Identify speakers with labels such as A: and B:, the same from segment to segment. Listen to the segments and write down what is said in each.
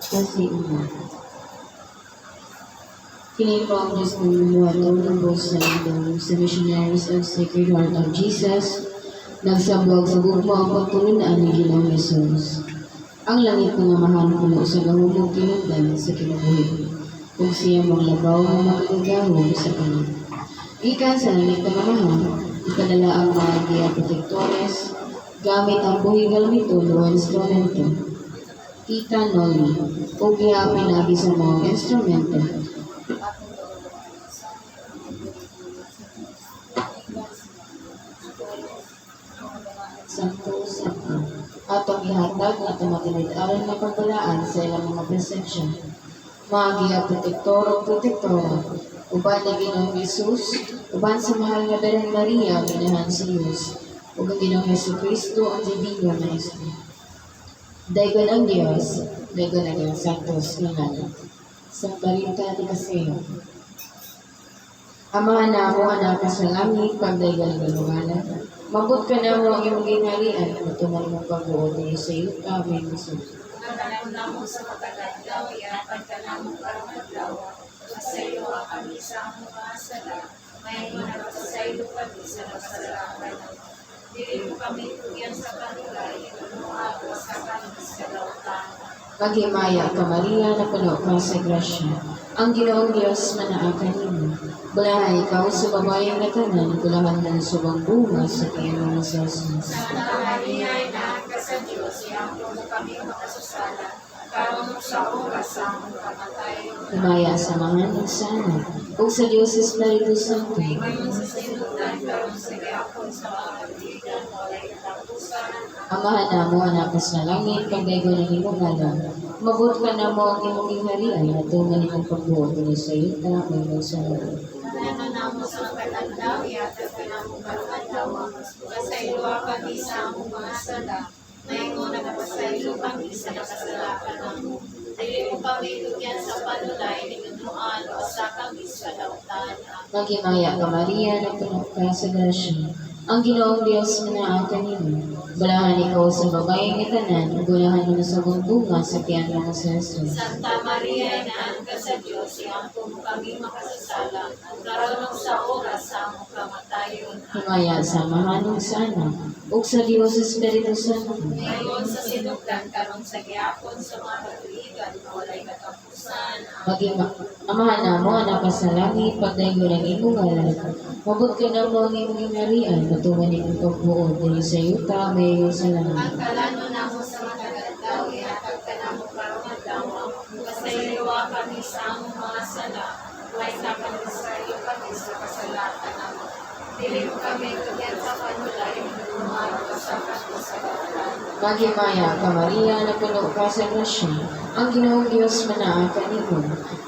A: Kasi kini po ang Diyos ng buhat ng lubos sa indong sa Missionaries of Sacred Heart of Jesus, nagsabwag sa gugma ang pagtulunaan ni Ginoong Jesus. Ang langit ng amahan puno sa gahumog tinundan sa kinabuhi, kung siya mong labaw na makagagahog sa kanan. Ikan sa langit ng amahan, ikadala ang mga giya protektores, gamit ang buhigal nito o instrumento. Kita noli, o giya pinagi sa mga instrumento. Sakto. At ang ihatag at matinid-aral na pagbalaan sa ilang mga presensya. Mga giya protektor o protektora, uban na Ginoong Jesus, uban sa mahal na Bereng Maria, minahan si Diyos, ug ang Ginoong Jesucristo ang Divino Maestro. Daygon ang Diyos, daygon ang iyong santos ngalan. Sa Barita di Kaseo. Amahan na mo anak ka sa langit, pagdaygon ang galunganan. Mabot ka na mo ang iyong ginharian, matuman mong pagbuod niyo sa iyo, kami gusto.
B: Nagkaroon na mo sa pagkagadaw, iyapan ka na mo parang maglaw. Sa iyo kami sa among mga sala, may mo nagpasaylo kami sa nakasalakan. Dili mo kami tugyan sa kanulay, mo ako sa kami sa lautan.
A: Maghimaya ka Maria, na puno ka sa grasya. Ang Ginoong Diyos manaakan nimo. Bulahan ikaw sa babayang natanan, bulahan ng subang bunga sa kiyang mga Jesus.
B: Santa Maria, inahan ka sa Diyos, iampo mo kami makasusala. Karong sa oras sa among kamatay.
A: Himaya sa mga nagsana, o sa Diyos Espiritu Santo.
B: Ngayon sa sinudan, karong sa gayapon sa mga kaibigan, walay katapusan.
A: Amahan na mo anak sa langit, pagdaygon ng imong ngalan. Mabot ka na mo ang imong gingharian, at tuman imong pagbuot ni sa iyo, may magsanod.
B: Ano na mo sa katagdaw, yatag ka na mo karungan kasaylo kami sa among mga sala. Ngayon mo nagpasaylo kami sa nakasalakan na mo. Dili mo kami tugyan sa panulay, ninunuan o sa kami sa lautan.
A: Maghimaya ka Maria, na puno ka sa grasya. Ang Ginoong Diyos manaakan nimo. Bulahan ikaw sa babayang itanan, bulahan mo sa bunga sa tiyan mga sa Jesus.
B: Santa Maria, inaan ka sa Diyos, iampo mo kami makasasala. Karunong sa oras sa among kamatayon.
A: Himaya sa mahanong sana, ug sa Diyos Espiritu Santo.
B: Ngayon sa sinugdan, karong sa giyapon sa mga katuligan, walay katapusan.
A: Amahan na mo, anak ka sa langit, pagdaygon ng imong ngalan. Mabot ka na mo ang imong gingharian, matuman imong pagbuod, dili sa iyo may iyong salamat.
B: Ang kalano na mo sa magagadaw, ihatag ka na mo karong adlaw. Kasaylowa kami sa among mga sala, way sa kami sa iyo kami sa kasalatan na mo. Dili mo kami tugyan sa panulay, umawa sa kami sa lautan.
A: Maghimaya ka Maria, na puno ka sa grasya. Ang Ginoong Diyos manaakan nimo.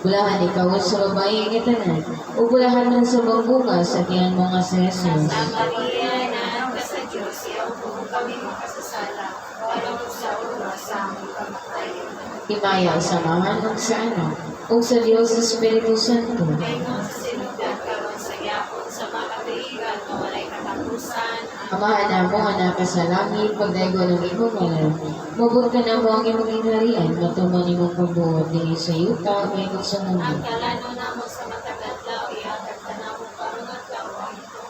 A: Bulahan ikaw sa babayeng itanan, o bulahan ng subang bunga sa tiyan mga sa Jesus.
B: Santa Maria, inaan ka sa Diyos, iampo mo kami makasasala. Karong sa oras sa among kamatayon.
A: Himaya sa mahanong sa anak, o sa Diyos Espiritu Santo.
B: Ngayon sa sinugdan, karon sa yapon sa mga katuigan, walay katapusan.
A: Amahan na mo, anak ka sa langit, pagdaygon ng imong ngalan. Mabot ka na mo ang imong ginharian, matuman imong pagbuot, dili sa iyo may
B: Ang
A: magsunod.
B: kalano na mo sa matagadlaw, ihatag ka na mo karong adlaw.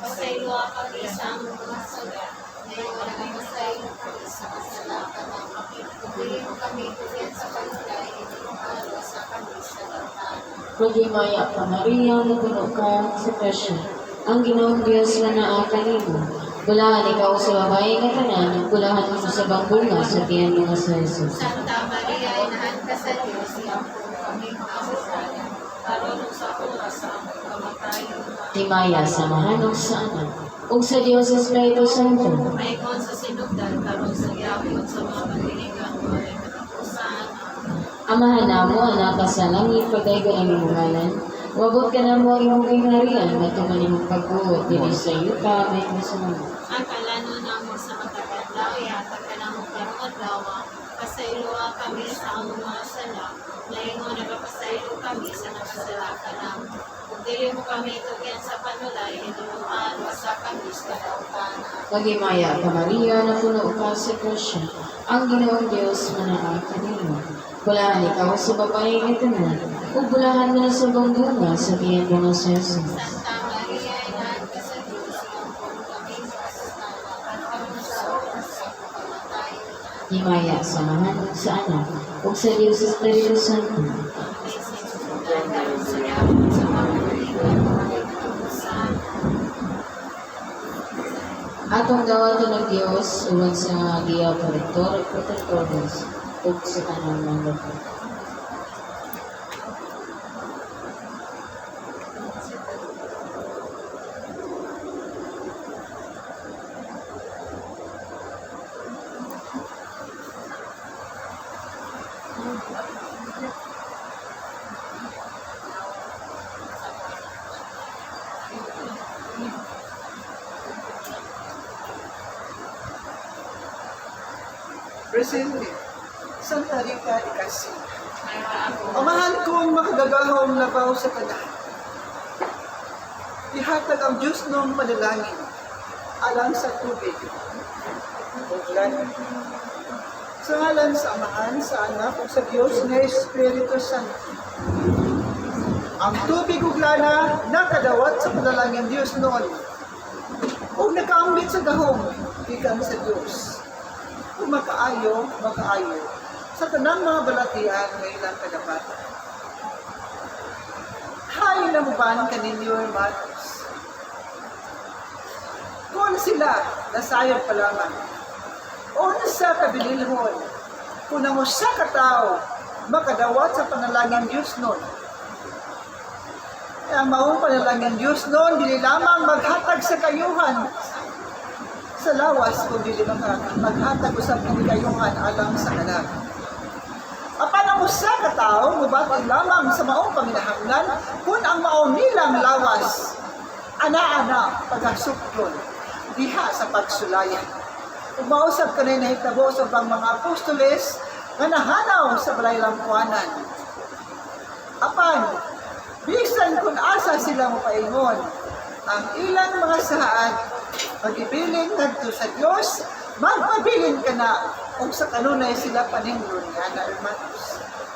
B: Pasaylo kami sa among mga sala. Ngayon kami masaylo kami sa kasalakan ng kami. Dili mo kami tugyan sa panulay, inunuan o sa kami sa lautan.
A: Maghimaya ka Maria, na puno ka sa grasya. Ang Ginoong Diyos manaakan nimo. Bulahan ikaw sa babayeng katanan, bulahan mo sa bunga sa tiyan mga sa Jesus.
B: Santa Maria, inahan ka sa Diyos, iampo mo kami makasasala. Karunong sa oras sa among kamatayon.
A: Himaya sa mahanong sa anak, ug sa Diyos Espiritu Santo.
B: Mayroon sa sinugdan, karon sa giyapon sa mga katiligan, walay katapusan.
A: Amahan na mo, anak ka sa langit, pagdaygon ang imong ngalan. Wabot ka na mo ang imong gingharian, matuman imong pagbuot, dili sa iyo may masunod.
B: Ang kalano na mo sa matagadlaw, ihatag ka na mo karong adlaw. Pasayloa kami sa among mga sala. Ngayon mo nagapasaylo kami sa nakasalakan na mo. Kung dili mo kami tugyan sa panulay, inunuan o sa kami sa lautan.
A: Maghimaya ka Maria, na puno ka sa grasya. Ang Ginoong Diyos manaakan nimo. Bulahan ikaw sa babae ito na, ug bulahan mo na sa bunga sa tiyan mo nga sa Jesus.
B: Santa Maria, Ina ka sa Diyos, mampun kami sa at kami sa oras sa pagkamatay.
A: Himaya sa Anak ug sa Anak, ug sa Dios sa Espiritu Santo. Atong dawaton ng Dios uwan sa Giya Protector ug Protectores ug sa tanang mga lugar.
C: Presente, Santa Rita Icasi. Amahan kong makagagahong labaw sa kanahan. Ihatag ang Diyos ng manalangin alang sa tubig. Buglan. Sa ngalan sa Amahan, sa Anak, o sa Diyos na Espiritu Santo. Ang tubig ug lana nakadawat sa panalangin Diyos noon. Kung nakaambit sa gahong, ikan sa Diyos. Kung makaayo, makaayo. Sa tanang mga balatian ng ilang kadapatan. Hay namuban kaninyo, hermanos. Kung sila, nasayang pa lamang. O nasa kabililhon, kung mo sa katao, makadawat sa panalangin Diyos noon. Ang maong panalangin Diyos noon, dili lamang maghatag sa kayuhan sa lawas, kung dili maghatag usab kini kayuhan alang sa kanan. Apan ang usa ka tawo mubatid lamang sa maong paminahanglan kung ang maong nilang lawas ana-ana pagasukton diha sa pagsulayan. Ug mausab kanay nahitabo sa mga apostoles nga nahanaw sa balay langkuanan. Apan bisan kung asa sila mopaingon, ang ilang mga saad pag-ibilin ngadto sa Dios, magpabilin ka na kung sa kanunay sila paningron nga na hermanos.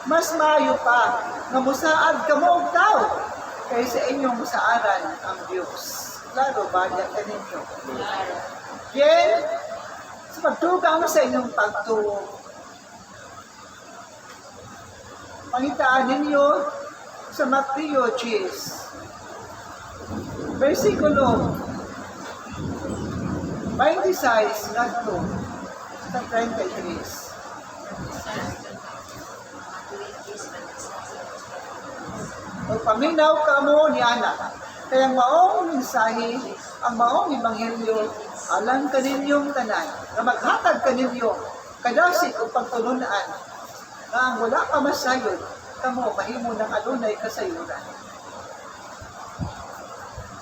C: Mas maayo pa nga musaad ka mo og tao kaysa inyong musaaran ang Dios. Klaro ba diyan kaninyo? Yen, sa pagtugang sa inyong pagtuo, pangitaan ninyo sa Mateo 10, versikulo 26 ngadto sa 33. O paminaw ka mo ni Ana, kaya ang maong mensahe, ang maong ebanghelyo, alang kaninyong tanan, na maghatag kaninyo, kadasig o pagtununaan, na ang wala ka masayod, kamo mahimo ng adunay kasayuran.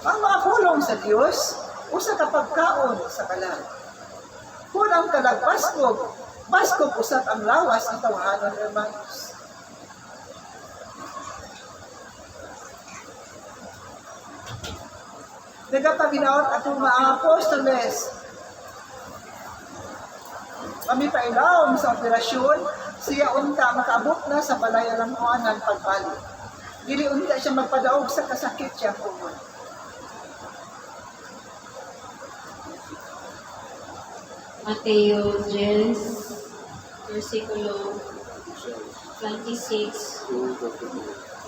C: Ang mga pulong sa Diyos, usa ka pagkaon sa kalag. Kung ang kalag baskog usat ang lawas ang tawahanan, hermanos. Nagapabinaot atong mga apostoles. Kami pailawom sa operasyon, siya unta makaabot na sa balay langkuanan pagpali. Dili unta siya magpadaog sa kasakit siya kumon.
A: Mateo 10, versikulo 26 to 33.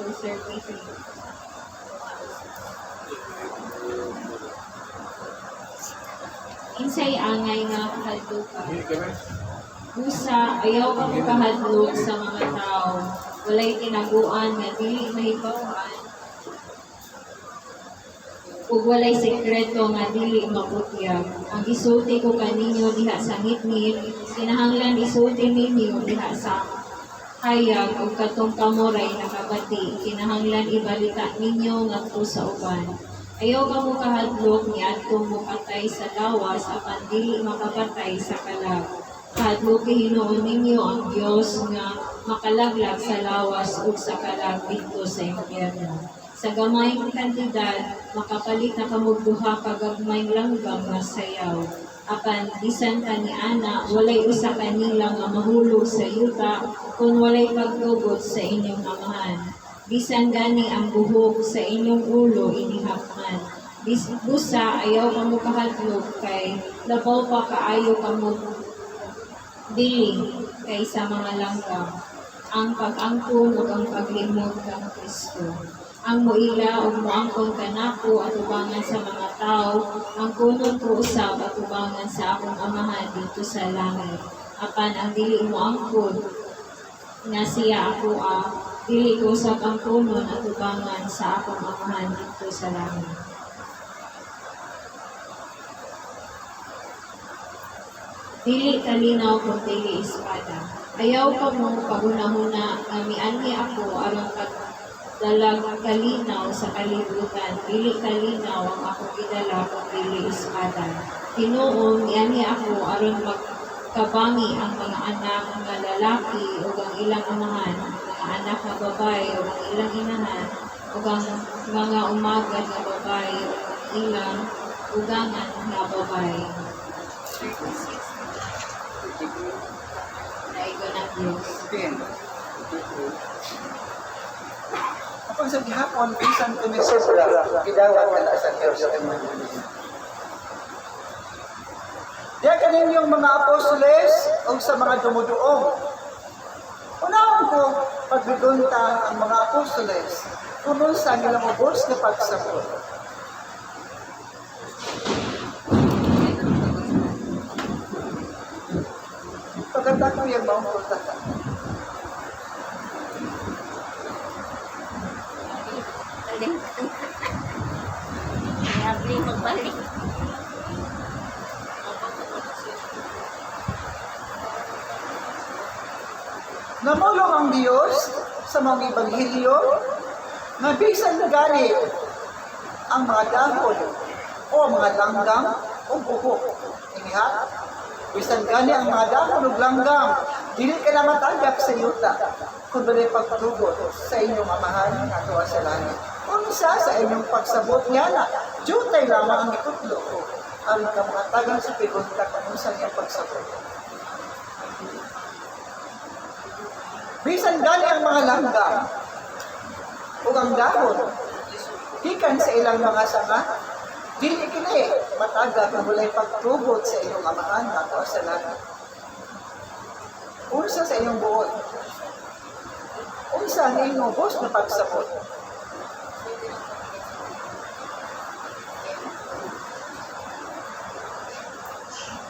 A: Insay angay nga kahadluka. Busa, ayaw ka mo kahadlok sa mga tao. Walay tinaguan nga dili mahibawaan. Ug walay sekreto nga dili mabutyag. Ang isulti ko kaninyo diha sa ngitngit, kinahanglan isulti ninyo diha sa hayag ug katong kamoray nakabati, kinahanglan ibalita ninyo ngadto sa uban. Ayaw ka mo kahadlok ni adtong mopatay sa lawas apan dili makapatay sa kalag. Kahadlok Hinuon ninyo ang Dios nga makalaglag sa lawas ug sa kalag dito sa impyerno. Sa gamayng kantidad, makapalit na kamog duha ka gagmayng langgam nga sayaw.
B: Apan bisan kaniana walay usa kanila nga mahulog sa yuta kung walay pagtugot sa inyong amahan. Bisan gani ang buhok sa inyong ulo inihapman. Busa ayaw kamo kahadlok kay labaw pa kaayo kamo dili kaysa mga langgam. Ang pag-angkon ug ang paglimot kang Kristo. Ang moila ug moangkon kanako atubangan sa mga tao, ang kunon ko usab atubangan sa akong amahan dito sa langit. Apan ang dili moangkon nga siya ako dili ko usab ang kunon atubangan sa akong amahan dito sa langit. Dili kalinaw kung dili espada. Ayaw ka mong paghuna-huna ani ako aron dalag kalinaw sa kalibutan, dili kalinaw ang akong gidala kung dili espada. Tinuon ani ako aron magkabangi ang mga anak nga lalaki o ang ilang amahan, mga anak nga babae o ang ilang inahan, o ang mga umagad nga babae o ang ilang ugangan nga babae. Naigo ng Diyos.
C: Kapag sa gihapon, bisan tumisibra, gidawat ka na sa Diyos. Diya kaninyong mga apostoles o sa mga dumuduong. Unahon ko, pagbidunta ang mga apostoles, kuno sa nilang ubos na pagsabot. Pagkata ko yung mga pagkata.
B: Grabe magbalik.
C: Namulong ang Diyos sa mga Ebanghelyo na bisan gani ang mga dahon o mga langgam o buhok. Iniha, bisan gani ang mga dahon o langgam, dili ka na matagap sa yuta kung doon pagtugot sa inyong amahan nga tuwa sa langit. Unsa sa inyong pagsabot niya na, jutay lamang ang ikutlo ko. Ang kamatagan sa pigunta kung sa niyang pagsabot. Bisan gani ang mga langgam o ang dahon, hikan sa ilang mga sanga, dili kini matagap na mulay pagtugot sa inyong amahan nga tuwa sa langit. Unsa sa inyong buod? Unsa ang inyong bos na pagsabot?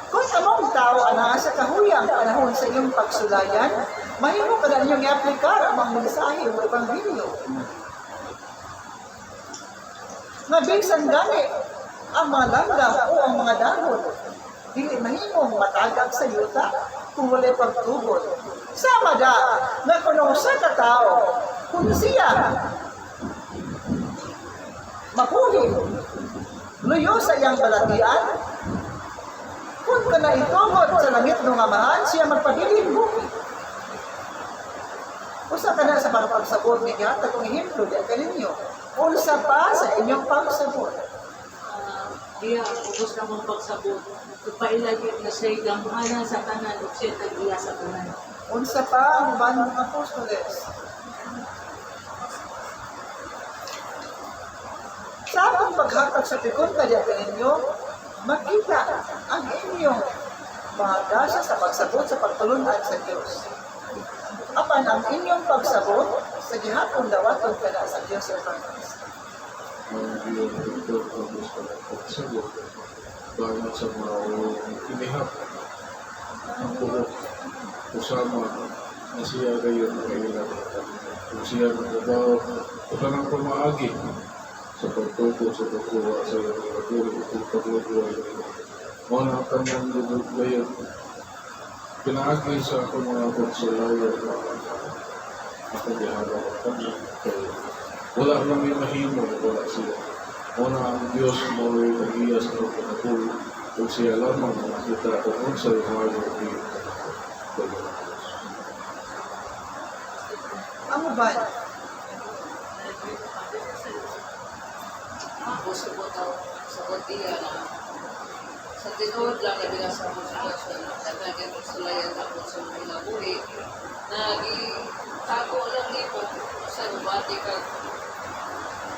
C: Kung among tao ana sa kahuyang panahon sa inyong pagsulayan, mahimo ka na ninyong i-aplikar ang mga mensahe o ebanghelyo. Nga bisan gani ang mga langgam o ang mga dahon, dili mahimong matagap sa yuta kung walay pagtugot. Sama da na kuno sa katao, kung siya makuhim, luyo sa iyang balatian, kung ka na itungod sa langit ng amahan, siya magpabiling buki. Usa ka na sa mga pagsabot ni Gata kung ihimlo di ka ninyo. Unsa pa sa inyong pagsabot.
D: Diya, ubos na mong pagsabot. Ipailagit na siya'y gamuhanan sa tanan o siya tag-iya sa tanan.
C: Unsa pa ang uban ng apostoles. Sa akong paghatag sa pikon ka diya ninyo, makita ang inyong mga grasya sa pagsabot sa pagtulungan sa Diyos. Apan ang inyong pagsabot sa gihapon dawaton ka na sa Diyos sa Panginoon.
E: Bangat sa mga inihap ang buhok usama na siya gayon na kailangan kung siya nagbabaw o kanang pamaagi sa pagtuto sa pagkuha sa iyong pagkuha o paglubuhay mga kanyang lubog gayon pinaagi sa akong mga konsolaya na ako diharap kami wala namin mahimo wala siya Una ang Diyos mo ay nag-iyas ng pagkakulo kung siya lamang nakita kung unsa yung mga yung
C: Ang uban,
D: Ako subot daw, subot iya na
F: sa tinuod lang na bila sa mga sitwasyon at naging ako sa mga buhi nagitago lang nito sa bati ka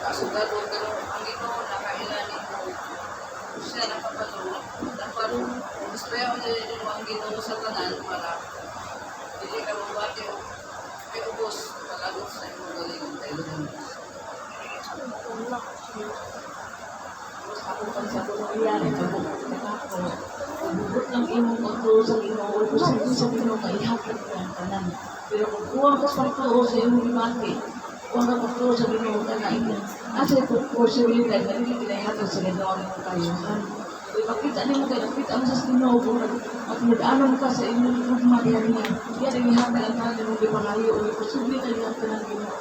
F: kasugado pero ang Ginoo nakailan nito siya nakapatulong gusto yaw niya yung ang Ginoo sa tanan para hindi ka mabati o may ubos palagot sa imong galingon tayo.
D: Ako pag sa nangyayari ka po, bubut ng imong pagtuo sa imong o kung sa imong kaihapit ko ang tanan. Pero kung kuha ka sa pagtuo sa imong imati, kuha ka pagtuo sa imong tanan, asa ito posibilidad na hindi kinahihapit sa ginawa ng kayuhan. Ipakita niyo kayo, nakita mo sa Sinobo at mag-anon ka sa inyong pagmarihan niya. Yan ang ihapit ang tanan ng di malayo o posibilidad niya ang tanan ginawa.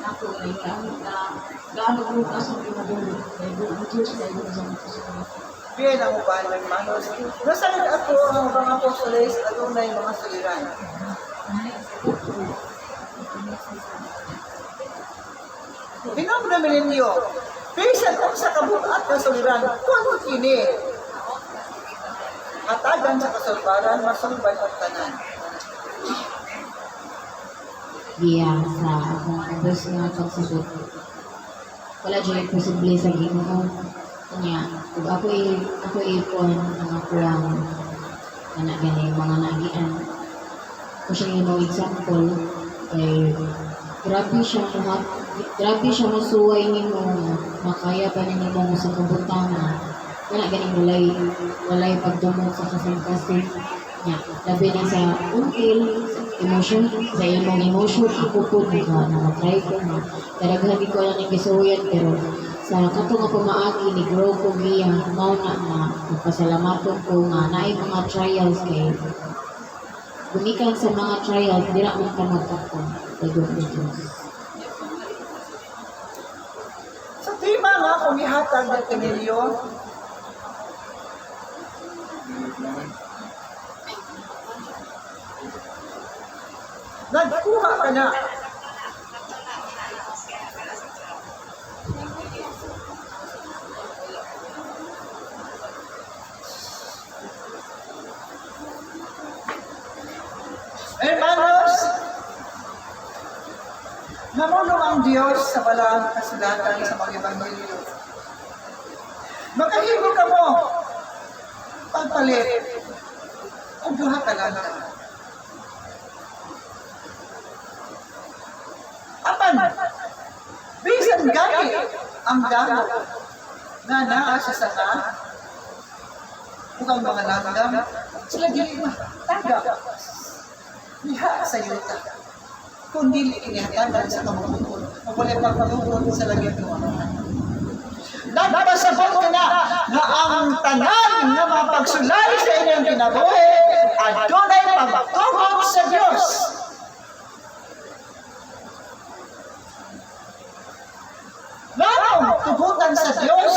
D: Nato na yung na gaano ko ka sa pinabulo kay buong Diyos kay buong sa mga
C: Bien ang uban ng manos. Nasalit ako ang mga apostoles at unay mga suliran. Binom na milenyo, bisan kung sa kabukat na suliran, kung kini. Hatagan sa kasulbaran, masulban ang tanan.
A: Diya sa akong abos nga pagsabot. Wala dyan posible sa Ginoo. Kanya, kung ako ipon mga kurang na gani mga nagian. Kung siya yung example, ay grabe siya masuway ni mo, makaya pa niya mo sa kabutanga. Wala gani walay pagdumog sa kasing-kasing. Ya, labi na sa until emotion, sa imong emotion, ako po na-try ko na. Kadaghan ko lang yung gisuyan, pero sa katong ako maagi, ni-grow ko giya, mau na magpasalamaton ko nga, naay mga trials kay gumikan sa mga trials, dira man ka magkakon. Tagot ni Diyos.
C: Sa tema nga kung ihatag ng Emilio, nagkuha ka na. Hermanos, namulong ang Diyos sa balang kasulatan sa mga Ebanghelyo. Makahimo ka mo pagpalit kung duha ka lang. Apan, bisan gani ang damo na naa sa sana, kung ang mga langgam, sila dili taga. Liha sa yuta. Kung dili inihatagan sa kamukukul, mapulay pagpagukul sa lagyan ng mga. Nagpasabot ka na ang tanan na mapagsulay sa inyong kinabuhi at doon ay pagtungkol sa Diyos. Lalong tugutan sa Diyos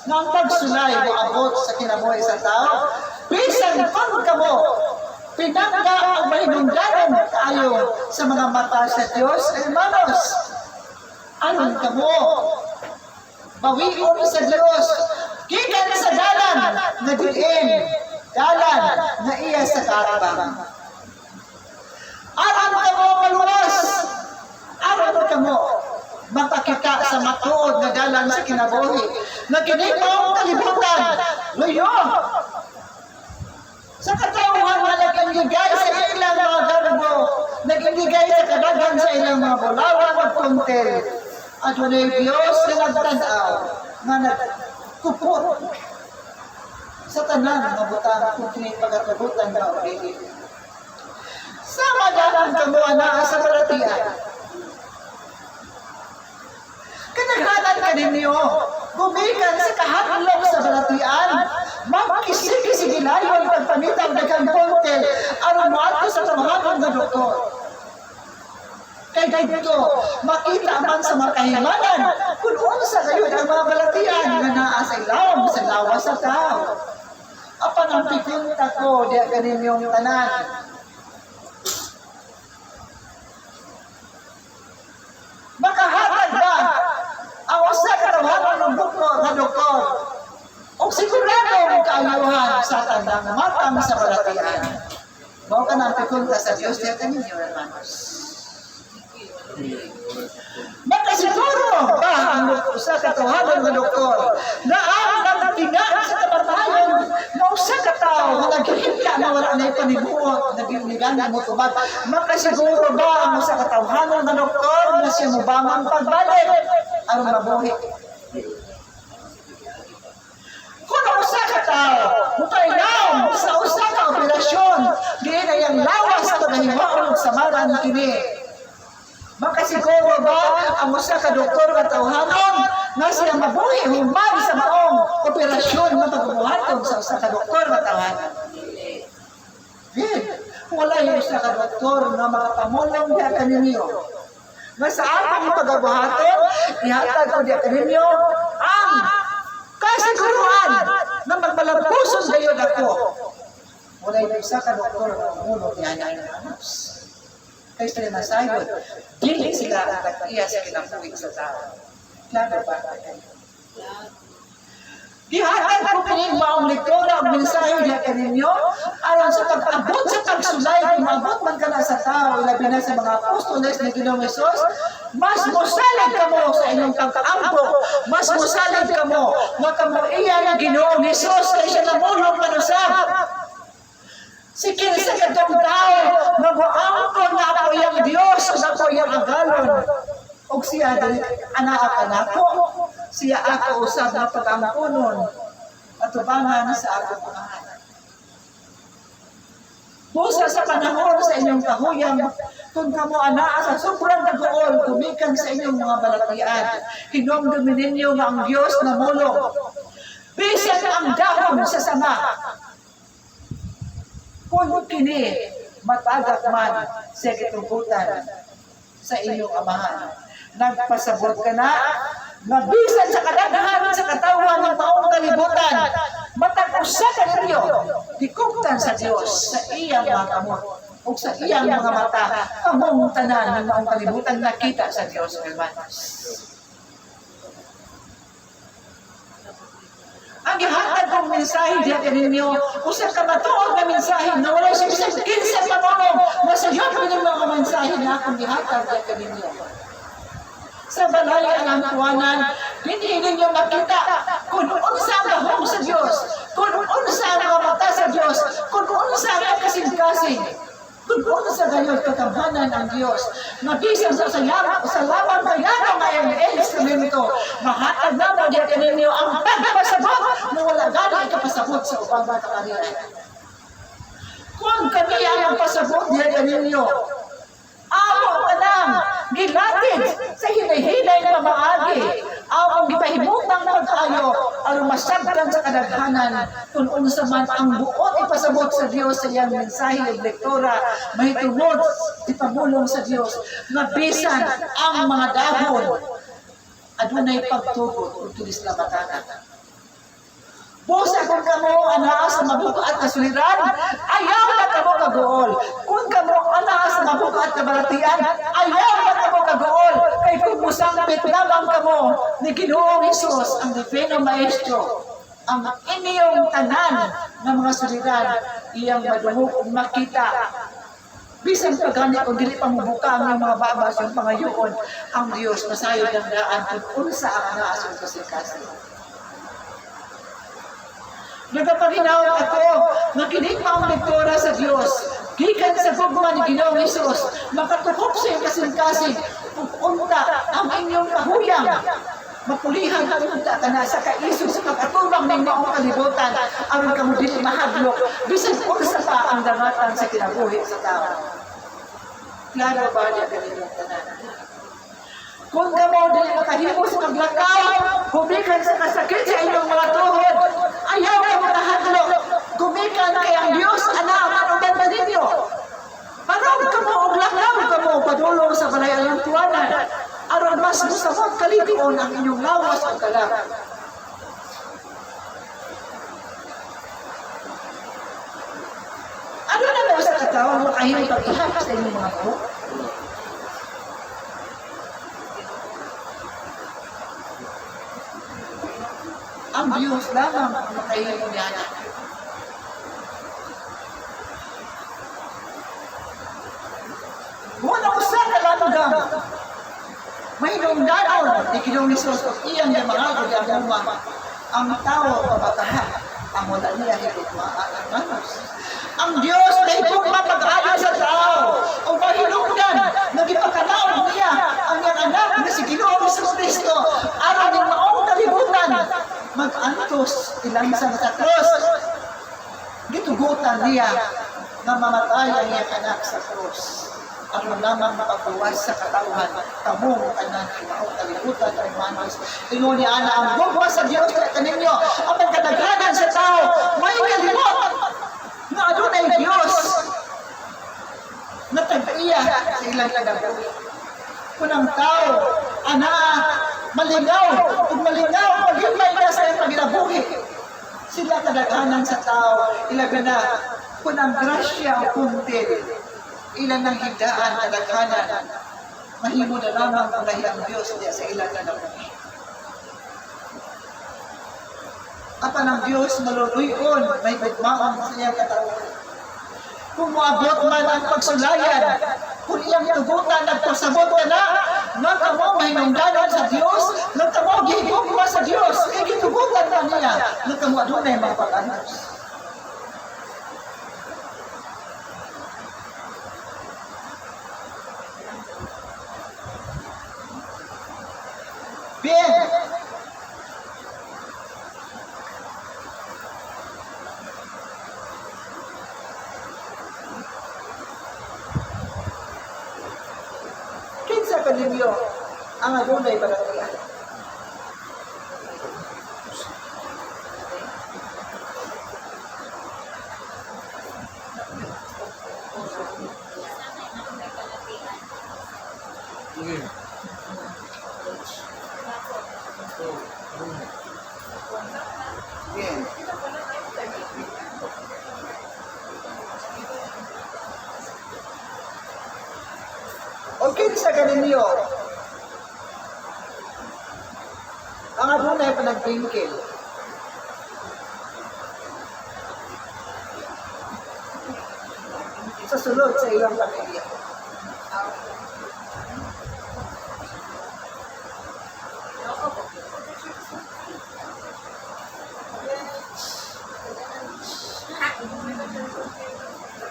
C: na ang pagsulay mo abot sa kinabuhi sa tao, bisan kung ka mo pinangga ang mahinungganan tayo sa mga mata sa Diyos, hermanos. Anon ka mo? Bawion sa Diyos. Gikan sa dalan na diin. Dalan na iya sa karabang. Aron ka mo maluwas. Aron ka mo makakita sa matuod na dalan sa kinabuhi. Na kinitong kalibutan. Luyo. Sa katauhan na nag-ingigay sa ilang mga darbo, nag-ingigay sa kadaghan sa ilang mga bulawan at puntel. At wala'y Diyos na nagtanaw na nagkupot sa tanan ng butang kung kinipagatabutan na ulit. Sama dalang kamuha na sa balatian. Kanaghanan ka ninyo, gumikan sa kahatlok sa balatian, magkisig-kisig ilayon pagpamitang dagang puntel, aron mo ato sa tamahaton na doktor. Kay dito, makita man sa mga kahimanan, kung unsa kayo ang mga balatian na naa sa ilawom sa lawas sa tao. Apan ang pikunta ko, diya ganin yung tanan. Makahatag ba ang usa ka tawanan ng doktor na doktor? O siguro kabubutan ng matang sa balatian. Mao ka nang pikunta sa Diyos, diya kaninyo, hermanos. Makasiguro ba ang usa ka tawhanon nga doktor na ang nagtingaan sa kamatayon na usa ka tawo nga naghihingka na wala na ipanibuot, nagingani mo tubag. Makasiguro ba ang usa ka tawhanon nga doktor na siya mubangang pagbalik aron mabuhi? Kung ang usa ka tawo mupailaw sa usa ka operasyon, diin ay ang lawas sa paghiwaon sa maran kini. Makasiguro ba ang usa ka doktor nga tawhanon nga siya mabuhi human sa maong operasyon nga pagbuhaton sa usa ka doktor nga tawhanon? Wala yung usa ka doktor nga makapamulong diya kaninyo. Nga sa atong pagbuhaton, ihatag ko diya kaninyo ang kasiguruhan na magmalampuson kayo ako. Wala yung usa ka doktor nga mamulong diya kaninyo. Kaya sila nasayod, dili sila ang tag-iya sa kinapuwing sa tao. Klaro ba? Gihatag ko kanin maong lektura ang mensahe niya kaninyo aron sa pag-abot sa pagsulay, kung abot man ka na sa tao, ilabi na sa mga apostoles na Ginoong Hesus, mas musalig ka mo sa inyong pag-ampo, mas musalig ka mo, makamuiya ng Ginoong Hesus kaya siya namulong manusap. Sige sa katong tao, mag-aangkon na ako yung Diyos, na ako yung agalon. O siya, anak ako, siya ako usab na pag-angkonon, at ubangan sa ako pangalan. Busa sa panahon sa inyong kahuyang, kung kamo anaa sa sobrang nag-uol, kumikan sa inyong mga balatian, hinumdumin ninyo nga ang Diyos na mulong. Bisan ang dahon sa sama, kung kini matagak man sa kitubutan sa inyong amahan. Nagpasabot ka na, mabisan sa kadaghan sa katawan ng maong kalibutan, matag-usa ka ninyo, hikugtan sa Diyos sa iyang mga kamot o sa iyang mga mata, kamong tanan ng maong kalibutan nakita sa Diyos, hermanos. Ang ihatag kong mensahe diya kaninyo, usap ka matuog na mensahe na wala siya isang kinsa pamulong na sa iyo ko ng mga mensahe na akong ihatag diya kaninyo. Sa balay ang kuwanan, hindi ninyo makita kung unsa ang gahong sa Diyos, kung unsa ang mga mata sa Diyos, kung unsa ang kasing-kasing, kung unsa gayon katamhanan ang Diyos. Mabisan sa lamang kayano ngayong instrumento, mahatag na mo diya kaninyo ang pagpasabot na wala gano'y kapasabot sa upang bata kanina. Kung kami ang pasabot diya kaninyo, ako ka lang, gilatid sa hinay-hinay na maagi, akong gipahimutang pagkayo, aron masabtan sa kadaghanan, kung unsa man ang buot ipasabot sa Diyos sa iyang mensahe ng lektora, mahitungod, ipamulong sa Diyos, na bisan ang mga dahon, adunay pagtugot kung tulis na matanan. Busa kung kamo anaa sa mabukaat na suliran, ayaw na kamo kagool. Kung kamo anaa sa mabukaat na balatian, ayaw na kamo kagool. Kay kung musangpit lamang kamo ni Ginoong Hesus, ang Divino Maestro, ang inyong tanan ng mga suliran, iyang madungog makita. Bisan pagani kung dili pa mabuka ang mga babas yung pangayoon, ang Diyos masayod ang daan kung unsa ang anaa sa kasing-kasing. Nagapaginaw ako, makinig pa ang lektora sa Diyos. Gikan sa gugma ni Ginoong Hesus, makatukop sa iyong kasing-kasing, unta ang inyong kahuyang. Mapulihan ang unta ka na sa kaisog sa pagkatubang ng maong kalibutan, aron ka mo dili mahadlok, bisan unsa pa ang damatan sa kinabuhi sa tao. Klaro ba niya kanilang tanan? Kung ka mo dili makahimo sa paglakaw, gumikan sa kasakit sa inyong mga tuhod, ayaw ka makahadlok, gumikan kay ang Diyos, anak, manugan na ninyo. Parang ka mo, uglakaw ka mo, padulong sa balayan ng tuwanan, aron mas musawag kalitiyon ang inyong lawas ang kalang. Ano na mo sa katawang makahimo pag-ihap sa inyong mga tuhod? Ang Diyos lamang ang makahihimod niya. Muna usa ka langgam. May nungdanon, ni Ginoong Hesus, iyang yung mga gudamuma, ang tao pabatahan, ang wala niya higit maaanos. Ang Diyos na itong mapag-ayo sa tao, o mahinungdan, nagipakalaon niya ang iyang anak na si Ginoong Hesus Kristo, araw ng maong kalibutan, mag-antos ilang sa krus. Gitugutan niya na mamatay ang iyang anak sa krus. Ano lamang makabawas sa katauhan, kamong kanang maong kalibutan ay manos. Ingon ni Ana, ang gugma sa Diyos na kaninyo, ang pagkadaghanan sa tao, may kalimot na adunay Diyos na tag-iya sa ilang kagabuhi. Kung ang tao, ana, malingaw, ug malingaw, paghimay na sa iyang pagkinabuhi, sila kadaghanan sa tao, ilaga na, kung ang grasya o kuntil, ilan ng higdaan na daghanan, mahimo na lamang ang lahiyang Diyos niya sa ilan na nabuhi. Apan ang Diyos maluluyon, may bitmaon sa iyang katawan. Kung moabot man ang pagsulayan, kung iyang tugutan at pasabot ka na, nagkamo mahinungdanon sa Diyos, nagkamo gihigugma sa Diyos, kaya gitugutan na niya, nagkamo adunay mga pag-anos. Bien. Kinsa kaninyo ang adunay barangay?
E: Sige.
C: Bien. O kinsa kaninyo ang adunay panagtingkil? Sa sulod sa iyang pamilya.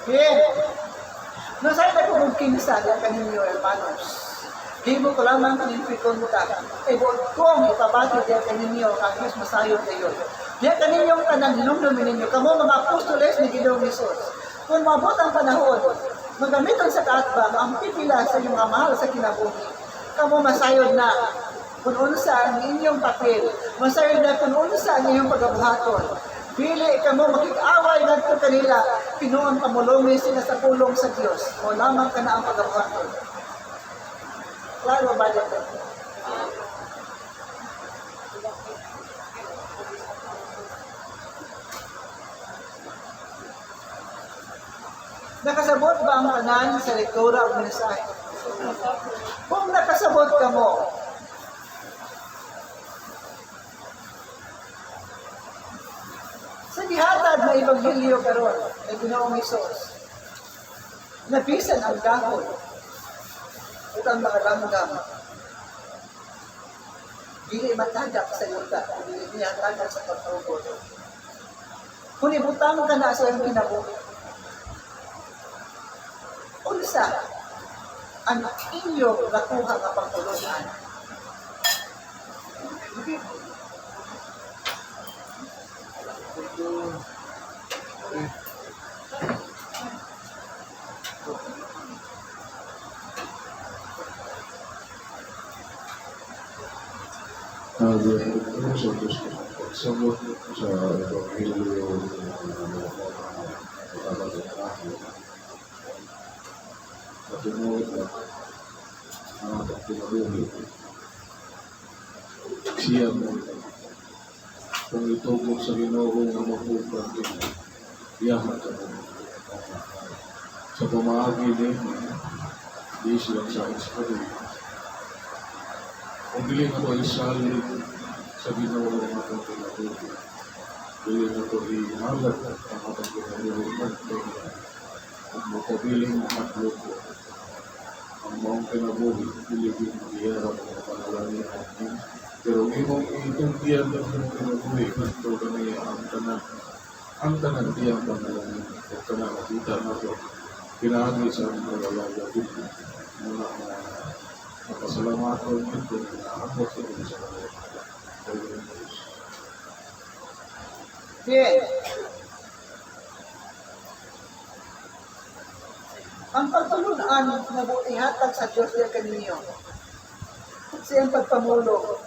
C: Bien. No sa ito kung kinsa ang kaninyo, hermanos. Di mo ko lamang kanimpikon ta. E buod kong ipabati diya kaninyo, kang Diyos masayo kayo. Diya kaninyong tanang hinumdumi ninyo, kamo mga apostoles ni Ginoong Hesus. Kung mabot ang panahon, magamiton sa kaatbang ang pipila sa inyong mga mahal sa kinabuhi. Kamo masayod na kung unsa ang inyong papel, masayod na kung unsa ang inyong pagabuhaton. Pili kamo makik-away ngadto kanila, pinuon pamulungi sila sa pulong sa Dios. O lamang ka na ang pagabuhaton. Klaro ba dito? Nakasabot ba ang tanan sa lektura o mensahe? Kung nakasabot ka mo, sa gihatag na Ebanghelyo karon ay Ginoong Hesus, nabisan ang dahon at ang mga langgam. Dili matagak sa yuta, dili niya tagak sa pagtugod. Kung ibutang ka na sa iyong kinabuhi, unsa ang inyong nakuha nga pagtulunan?
E: Pagsabot sa Evangelyo patunod na ang pagkinabuhi. Siya mo kung itugog sa Ginoo nga mapupan din, yaman ka mo. Sa pamaagi din, di silang sa iskari. Kung dili na ko isali sa Ginoo nga pagkinabuhi, dili na ko ihalat ang pagkinabuhi at makabiling matlog ko. maong kinabuhi, Pilipin, iharap ang panalangin natin. Pero imong ituntiyan ng imong kinabuhi, gusto kami ang tanan tiyang panalangin. At ka na makita na ito, pinahagi sa aming pagalaga dito. Muna na napasalamat ko dito, naabot sa mga sa kanila.
C: Bien. Ang pagtulunan na ihatag sa Diyos niya kaninyo sa iyang pagpamulo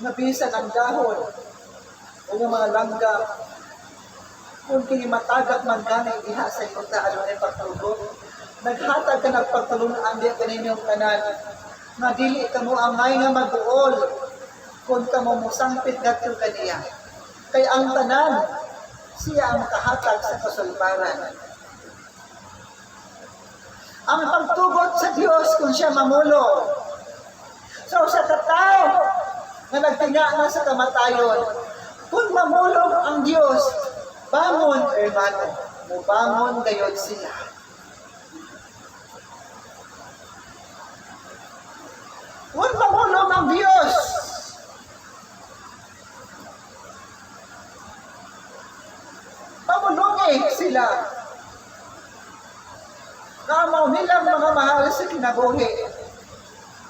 C: na bisan ang dahon o ng mga langga kung kinimatagak man ganay diha sa iyong dahon ay pagtulog naghatag ka nagpagtulunan diya kaninyong kanan na dili ka mo amay nga mag-uol kung ka mo musangpit gatyo kaniya kay ang tanan siya ang makahatag sa kasulbaran. Ang pagtugot sa Diyos kung siya mamulo. So sa katao na nagtinga na sa kamatayon, kung mamulong ang Diyos, bangon, hermano, mubangon gayon sila. Kung mamulong ang Diyos, mamulungi sila. Kamaw nilang mga mahal sa kinabuhi,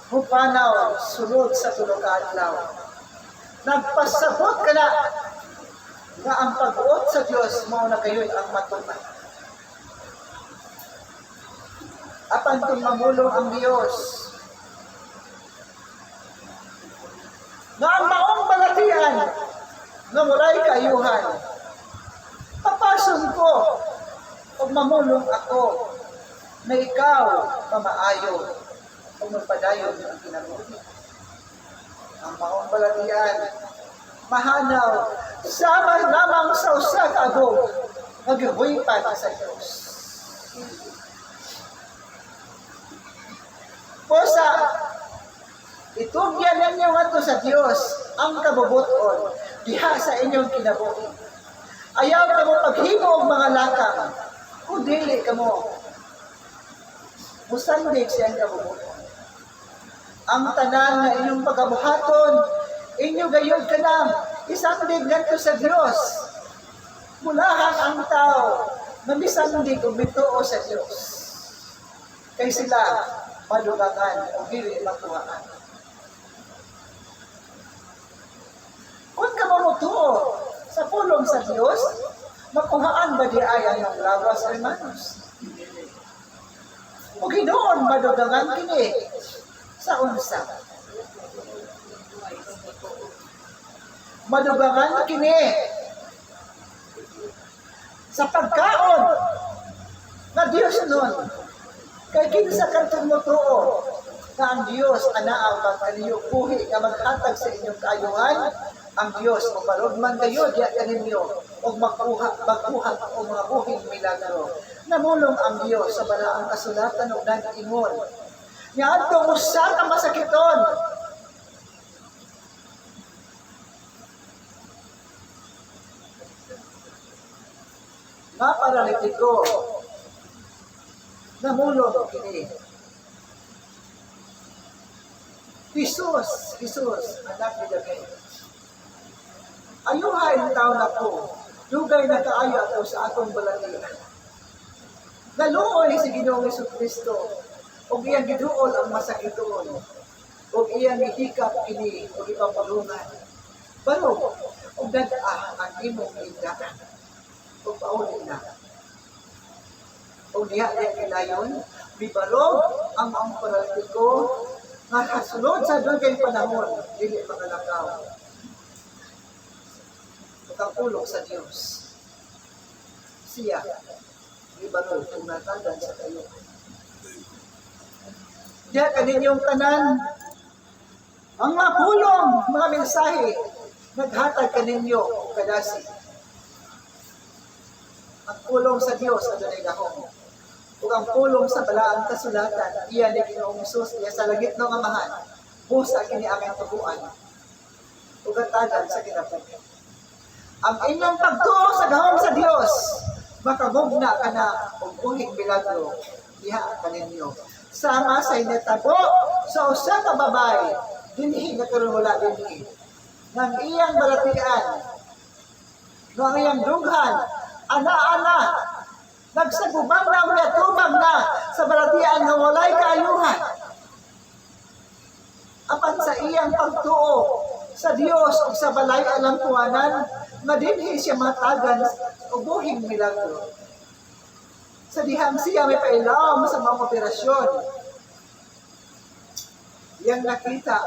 C: mupanaw, sulod sa tulog adlaw. Nagpasabot ka na ang pag-uot sa Diyos mo na kayo'y ang matupad. Apan kung mamulong ang Diyos, na ang maong balatian na muray kaayuhan, papason ko o mamulong ako na ikaw pamaayo o magpadayon ang kinabuhi. Ang maong balatian, mahanaw, sama lamang sa usag agong maghuwipan sa Diyos. Posa, itugyan ninyo nga to sa Diyos ang kabubuton diha sa inyong kinabuhi. Ayaw ka mo paghimo og mga lakang, kung dili ka mo musandig siyang kabubuton. Ang tanan na inyong pagabuhaton, inyo gayod ka lang, isandig ngadto sa Diyos. Mulahan ang tao na misandig o mituo sa Diyos. Kay sila madugangan o dili makuhaan. Kung ka mamutuo sa pulong sa Diyos, makuhaan ba di ay ang lawas, hermanos? O ginoon madugangan kini sa unsa. Madugangan kini sa pagkaon na Diyos nun. Kay kinsa kantong mutuo na ang Diyos anaa magkaliyo buhi nga maghatag sa inyong kaayuhan, ang Diyos o parugman kayo diya kaninyo o magkuha o mga buhing milagro. Namulong ang Diyos sa balaang kasulatan o nag-ingon. Yan itong usa ka masakiton. Nga paralitiko, namulong kini. Jesus, anak ni David. Ayuhay ang tao na po, dugay na kaayo ato sa atong balatian. Naluoy si Ginoong Jesucristo, o iyang giduol ang masakiton, o iyang ihikap kini, o ipapalungan. Pero, o gad-ah ang imong indahan, o paulit na. O diha-diha kilayon, bibalog ang paralitiko, nga kasunod sa dugay panahon, dili makalakaw. Pagkapulong sa Diyos. Siya, ibalog kung natagan sa kayo. Diya kaninyong tanan, ang mga pulong, mga mensahe, naghatag kaninyo kadasi. Ang pulong sa Diyos, adunay gahom. Ug ang pulong sa balaang kasulatan, iya ni Ginoong Hesus, iya sa langit ng amahan, busa kini aming tubuan. Ug hatagan sa kinabuhi. Ang inyong pagtuo sa gahom sa Dios, makamugna ka na og buhing milagro diha kaninyo. Sama sa inetabo sa usa ka babae, dinhi nagkaroon wala dinhi. Nang iyang balatian, nang iyang dughan, ana-ana, nagsagubang na ulit, tubang na sa balatian nga walay kaayuhan. Apan sa iyang pagtuo sa Dios o sa balay alang tuwanan, madinhi siya matagan o buhing milagro. Sa dihang siya may pailawom sa mga operasyon, yang nakita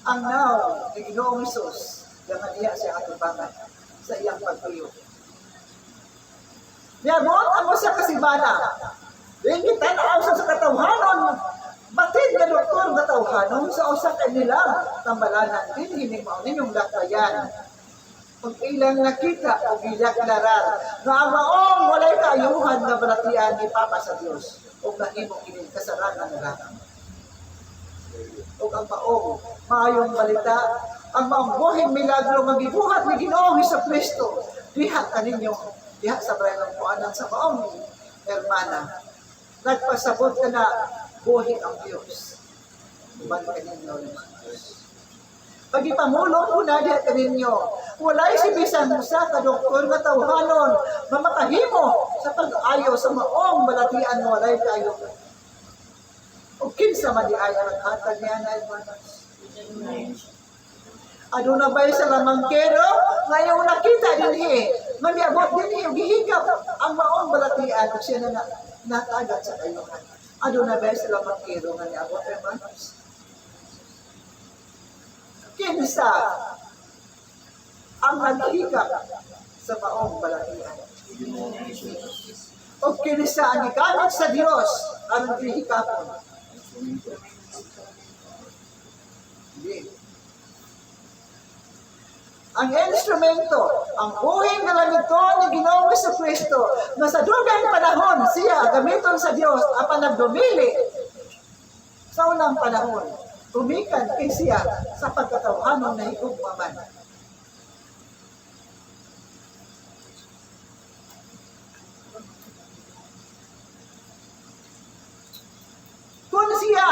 C: ang naw ni Ginoong Hesus, yang niya siya atubangan sa iyang pagtuyo. Niyabot ang sa kasibana, rin kita na sa katawhanon, batid na doktor na tawhanon sa usa kanilang tambalanan, din hining mao ninyong lakayan. Pag ilang nakita o gilaklarar na ang maong walay kaayuhan na balatian ni Papa sa Dios o nahimong ining kasaranan na lang. O ang maong maayong balita, ang maong buhing milagro magibuhat ni Ginoong Hesukristo, diha kaninyo, diha sa bayan ng puanan sa maong hermana. Nagpasabot ka na buhi ang Diyos. Ibang kaninyo. Pagipamulong ko na diha kaninyo, walay si bisan sa kadoktor nga tawhanon, mamakahimo sa pag-ayo sa maong balatian mo walay kayo. O kinsa man di ay ang hatag niya na hermanos. Aduna ba sa lamangkero, ngayong nakita dinhi, maniabot dinhi, gihigap ang maong balatian o siya na natagat sa kayuhan. Aduna ba sa lamangkero nga niabot hermanos. Kinsa ang naghihigap sa maong balatian. O kinsa ang ikamit sa Dios ang naghihigapon. Ang instrumento, ang buhing nalamiton ni Ginoong Hesukristo na sa dugang panahon siya gamiton sa Dios apan nagdumili sa unang panahon. Tumikan kay siya sa pagkatawhanon na higugmaman. Kung siya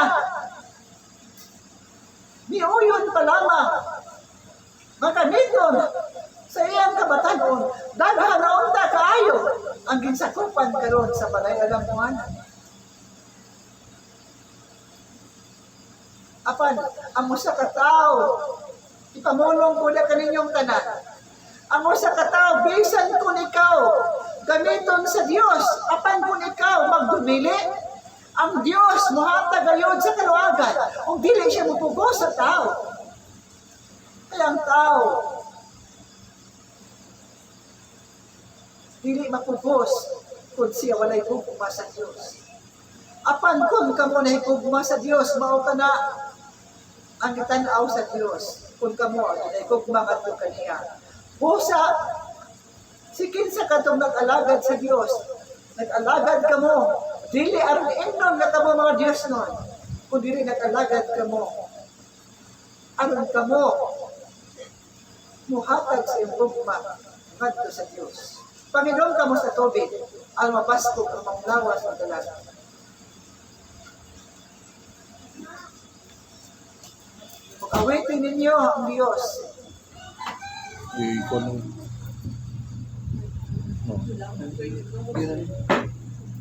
C: niuyon pa lamang makamiton sa iyang kabatanon, daghan na unta kaayo ang ginsakupan karon sa balay alang tuwanan. Apan, ang usa ka tawo, ipamulong ko na kaninyong tanan. Ang usa ka tawo, bisan kung ikaw, gamiton sa Dios, apan kung ikaw magdumili, ang Dios muhatag gayud sa kaluwagan, kung dili siya mupugos sa tao. Kaya ang tao, dili mapugos kung siya walay hugma sa Dios. Apan kung kamo na higugma sa Dios, mao ka na ang itanaw sa Dios, kung kamo ay higugma kadto kaniya. Busa, si kinsa kadtong nag-alagad sa Dios, nag-alagad kamo, dili aron indon nga kamo mga Dios nun, kung dili nag-alagad kamo, aron kamo, muhatag sa iyong hugma kadto sa Dios. Panginoon kamo sa tubig, ang mapaskog ang manglawas ng dalan. Awitin ninyo ang Diyos.
E: Ikaw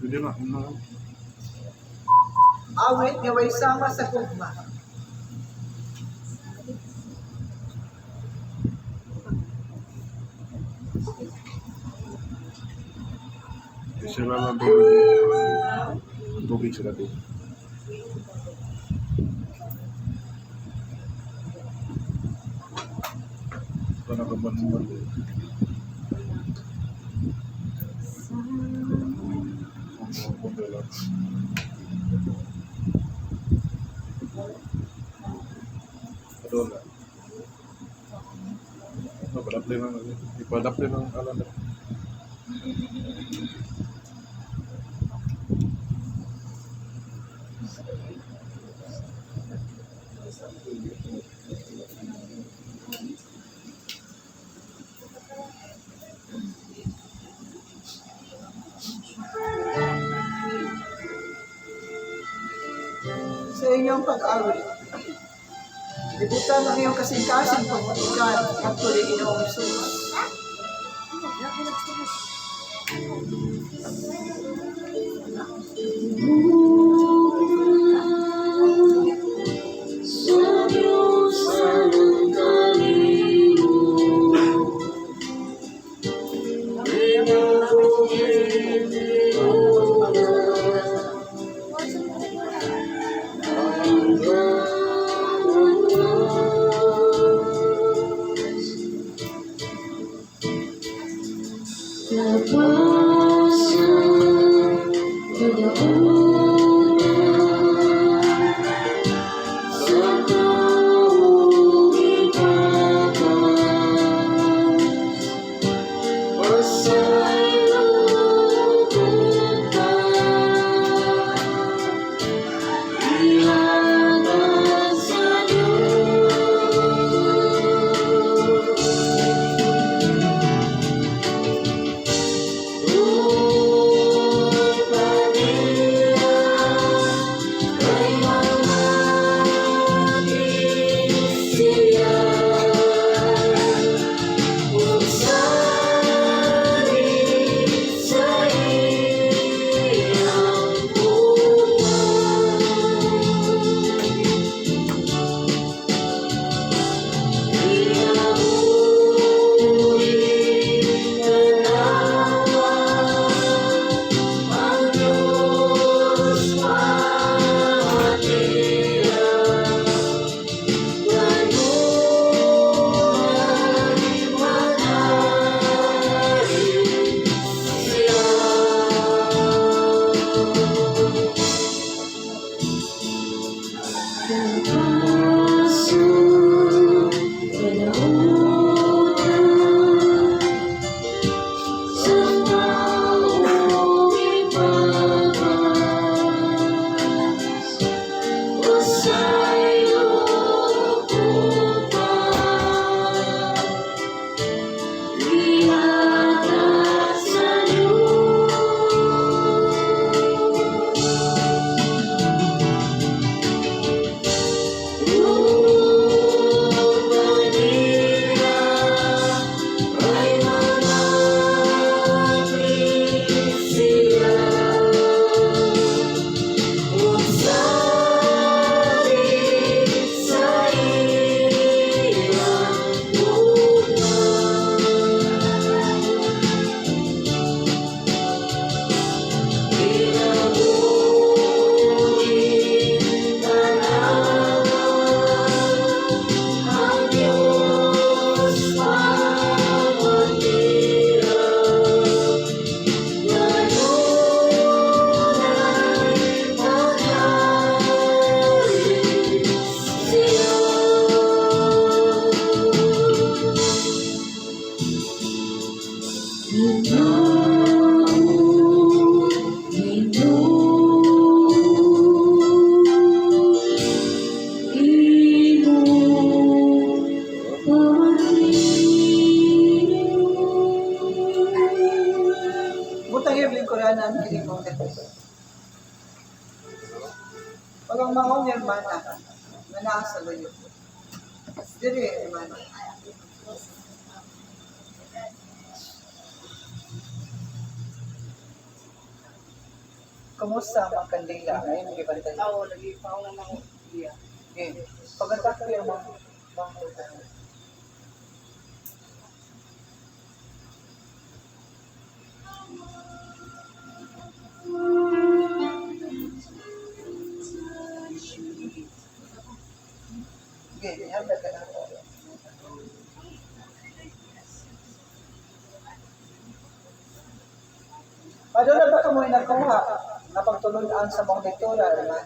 E: Pwede na.
C: Awit nga way sama sa hugma.
E: Sila lang tubig. Tubig sila doon. Para kaban-ban. Adoon na. Ipadapli ng alam na.
C: sa inyong pag-awit. Libutan ang iyong kasing-kasing pagpatikan at tuloy Ginoong Hesus.
A: Sa Diyos ng kalimo,
C: Butang yung lingkuranan, kinikong dito. Pag ang maong yung mana, mana sa layo. Diri, mana. Kumusta ang kandila? Ngayon, hindi ba rin?
F: Oo, lagi pa ako naman ako. Yeah.
C: Okay. Pagkatak ko yung mga okay, handa ka na ako. Padula ba ka mo nakuha na pagtulungan sa mga lektura, naman?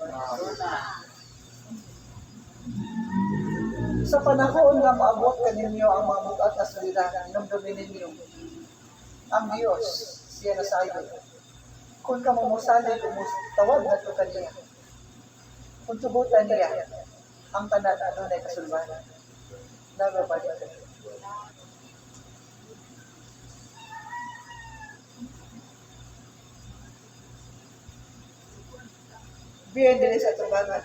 C: Sa panahon na maabot kaninyo ang mga bukat na suliranan, numdumin ninyo ang Diyos, siya na sa iyo. Kung ka mamusalay, tawag na ito kaniya. Kung tubutan niya, ang tanan ano na kasulbanan. Nagabalik ka. Biyan din sa tubangan.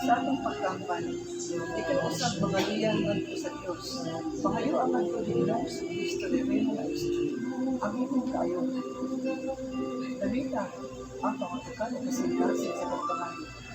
C: Sa atong pagkampan, ikaw usap magaliyan ngadto sa Dios. Pangayo ang ato Ginoong sa Kristo level na Amin kayo. Dalita ang pangatukan ng kasintasin sa pagpamayo.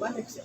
C: Balik sa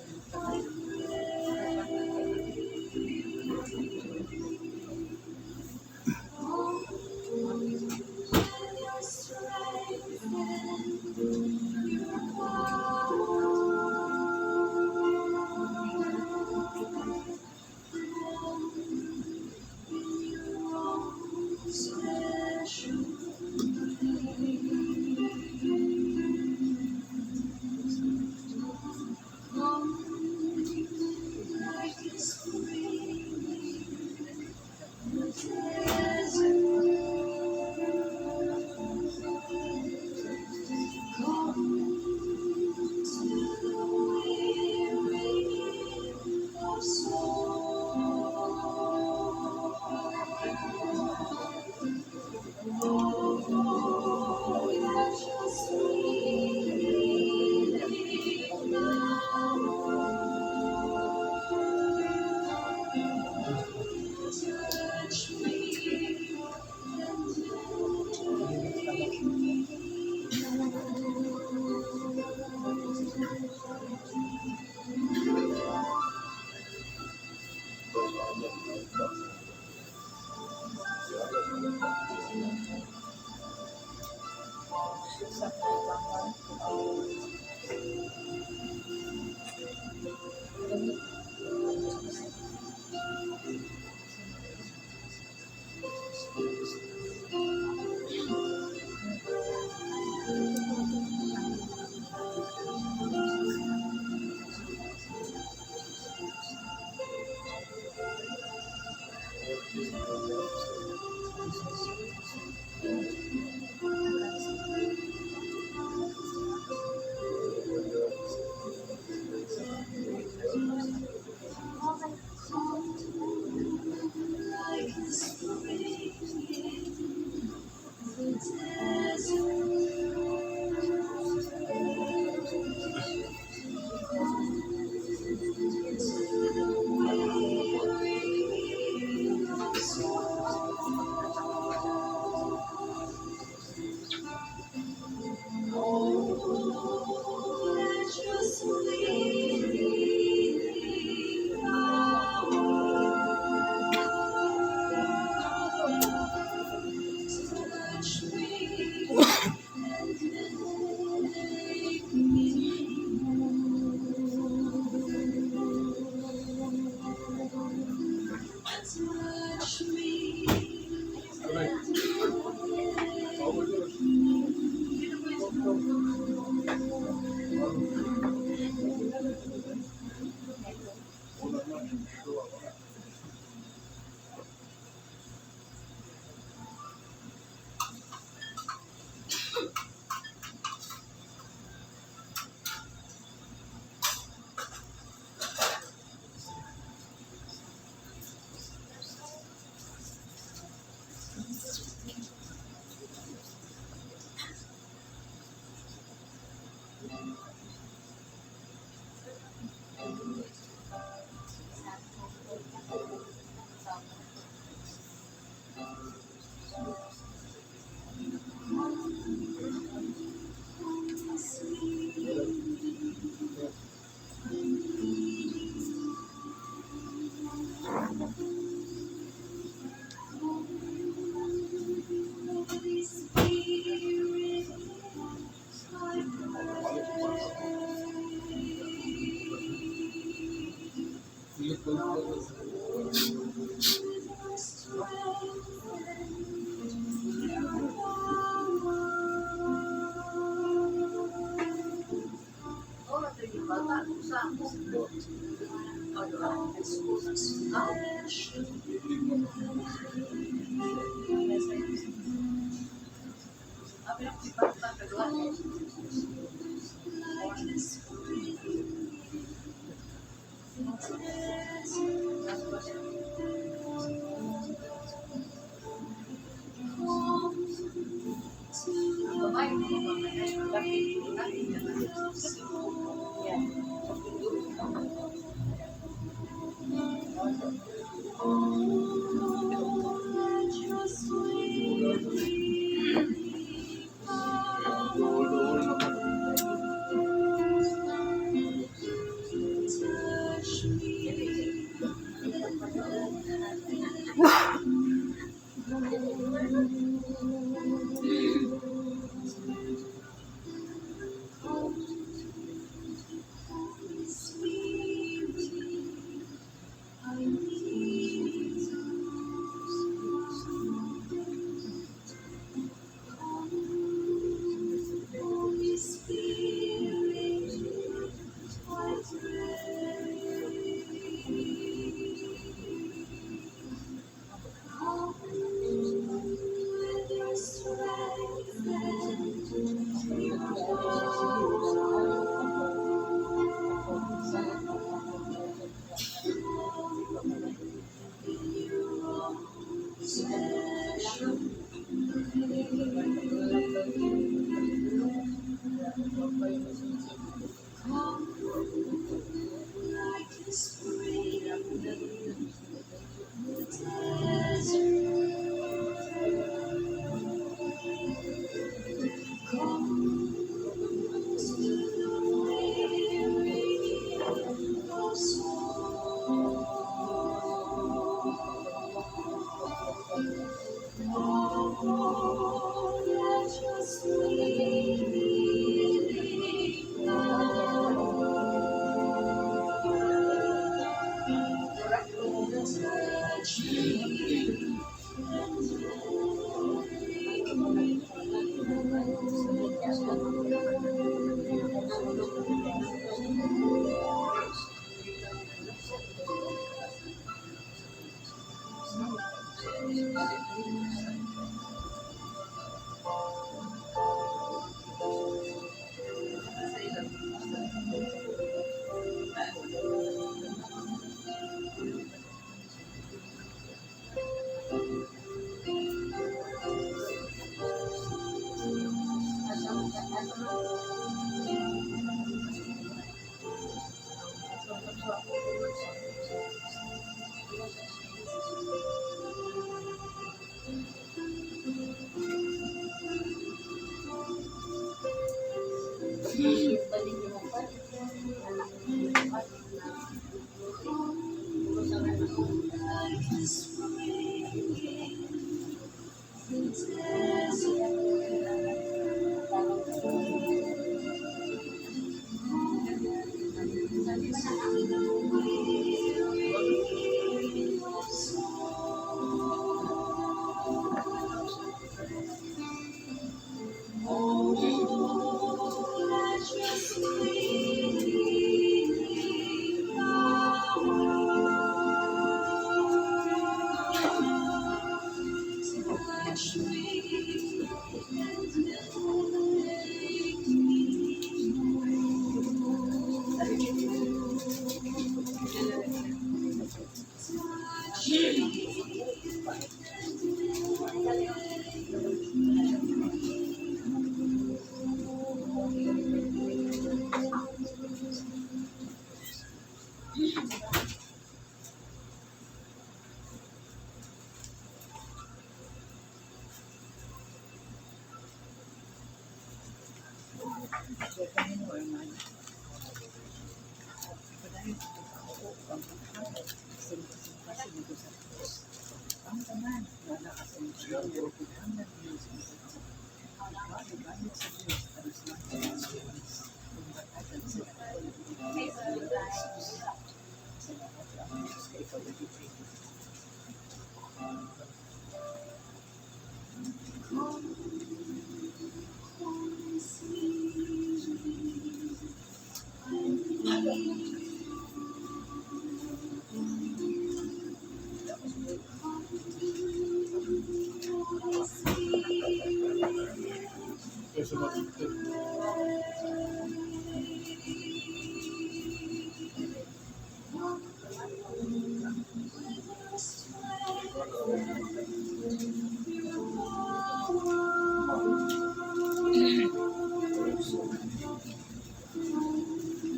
E: Duol-duol naman.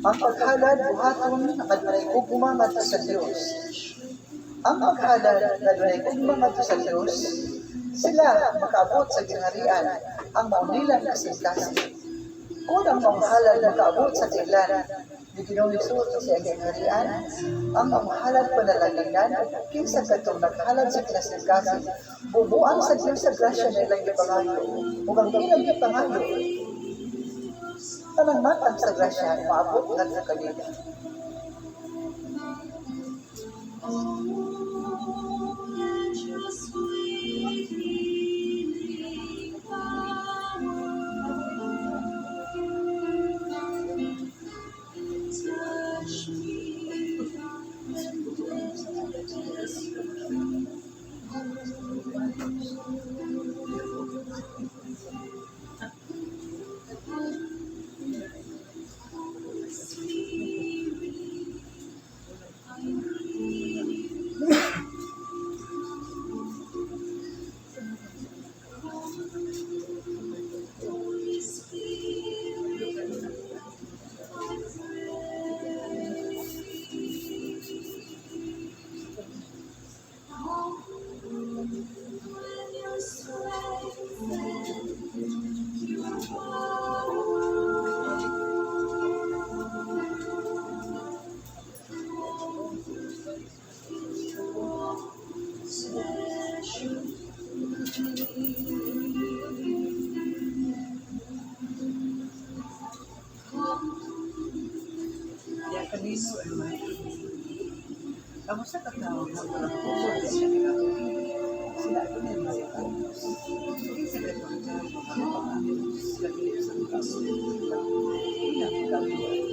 C: Ang paghalad buhaton kadunay ugma ngadto sa Dios. Ang paghalad kadunay ugma ngadto sa Dios, sila makaabot sa gingharian ang maunilan kasing-kasing. Kung ang panghalad makaabot sa kailan, di Ginoong Hesus sa gingharian, ang panghalad panalaginan kinsa kadtong naghalad sa kasing-kasing, bubuang sa Dios sa grasya na ilang gipangayo, ug ang ilang gipangayo tanang matang sa grasya maabot ngadto kanila. Ya kanino ay may kamusta ka tao na walang puso at siya sila ito na yung mga kaos. Hindi sa gatong na mga pangayos sa isang kaos. Ilang gawin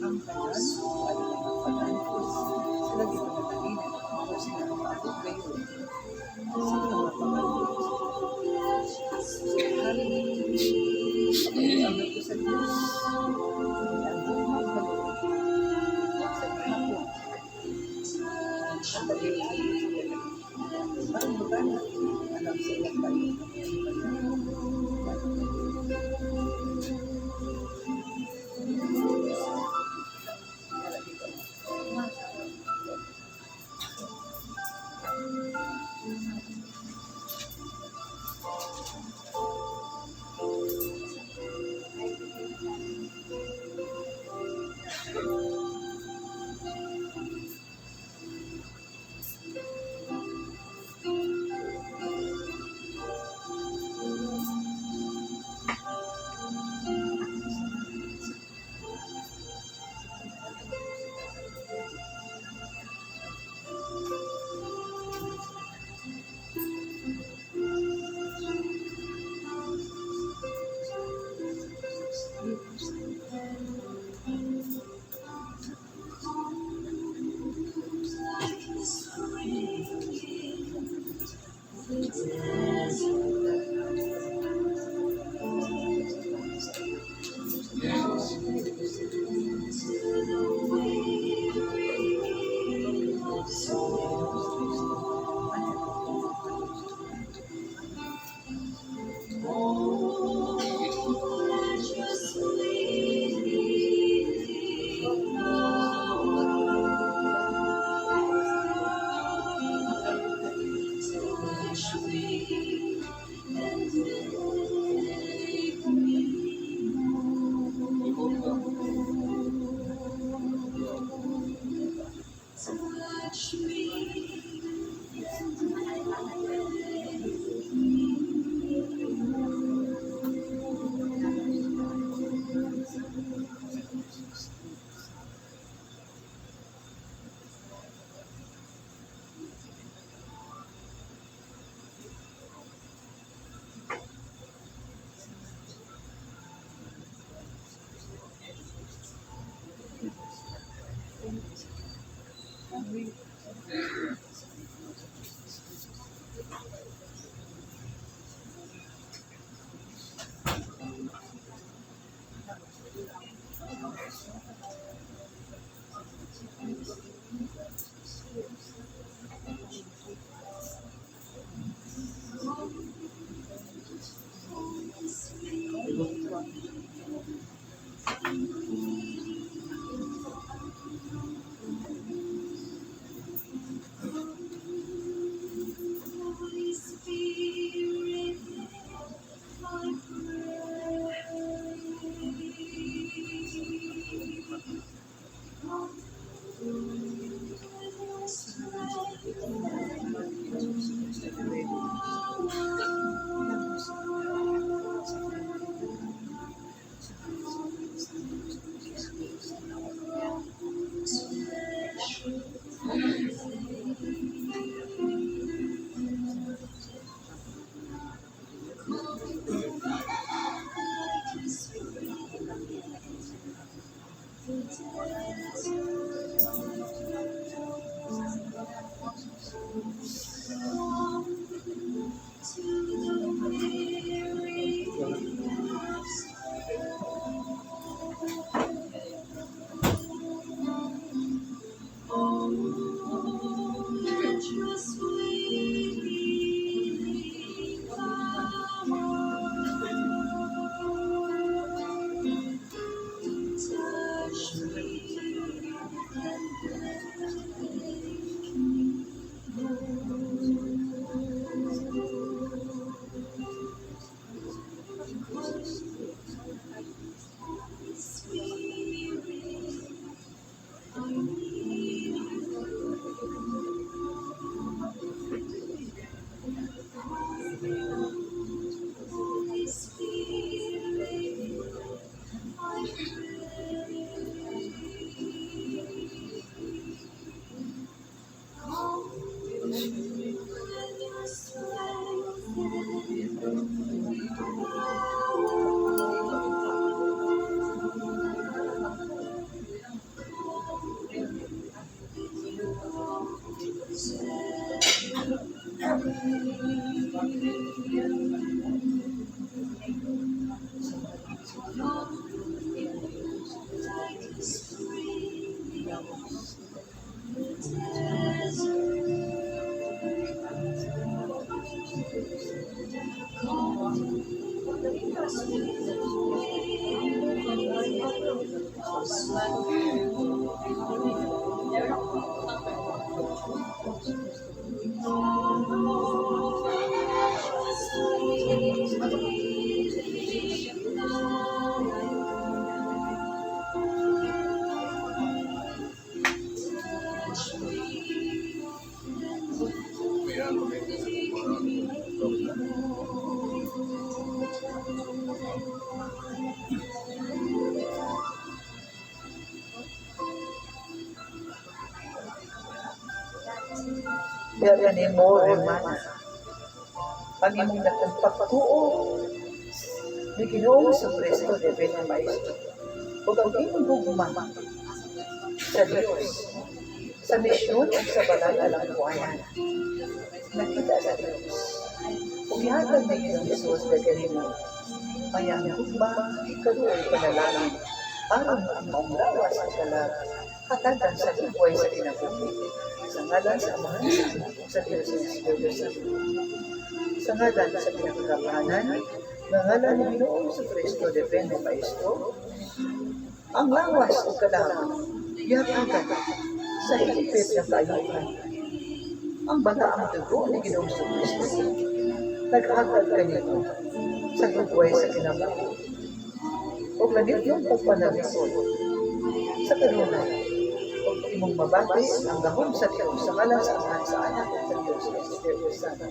C: ang kanyan at pagpagayos sila di ba nataginan o sila ang paabot kayo sa mga pangayos. Sila ang ito sa Diyos. Parang magana, alam sa ilang tayo.
E: May ano rin mga
C: Kaya mo, hermana, ang imong nagpagpatuo ni Ginoong sa Kristo de Bena Maestro, o ang imong gugma sa Diyos, sa misyon at sa balay alang buhayan, nakita sa Diyos. Kung ihatag na Ginoong Jesus na ganimo, mayang gugma, ikaduoy panalangin, aron ang maumlawas sa kalag, hatagan sa buhay sa kinabuhi, sa ngalan sa Amahan sa Anak, sa Diyos ng Espiritu Santo. Sa ngalan sa pinagkakahanan, ng ngalan ng Ginoong sa Kristo de Bena Maestro, ang lawas o kalangan, yatagan sa higpit ng kayuhan. Ang bataang dugo ni Ginoong sa Kristo, naghatag kanito sa buhay sa kinabuhi. O ganit yung pagpanalisod sa kanunay, o imong mabati ang gahom sa Diyos sa ngalan sa Amahan sa Anak at sa Diyos ng Espiritu Santo.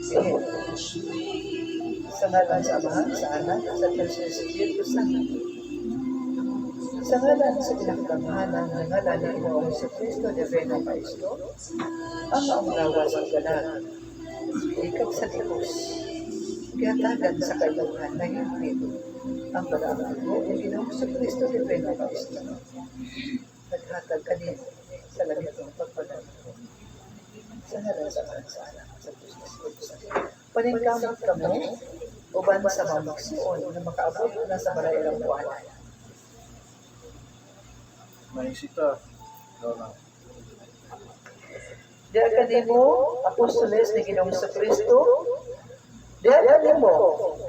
C: Sige. Sa ngalan sa Amahan sa Anak at sa Diyos ng Espiritu Santo. Sa ngalan sa pinagkamahanan ng ngalan ni Ginoong sa Kristo de Bena Maestro, ang maumlawas ang ganag, ikap sa Diyos, kiyatagan sa kayuhan na higpit, ang balaang dugo ni Ginoong sa Kristo de Bena Maestro, naghatag kanino sa langit ng pagpanalig. Sa ngalan sa Amahan sa Anak sa Diyos ng Espiritu Santo, paningkamot ka mo, uban sa mamaksiyon na makaabot na sa marayang buwan.
E: may sita.
C: Di kanimo, apostoles ni Ginoong sa Kristo, di kanimo,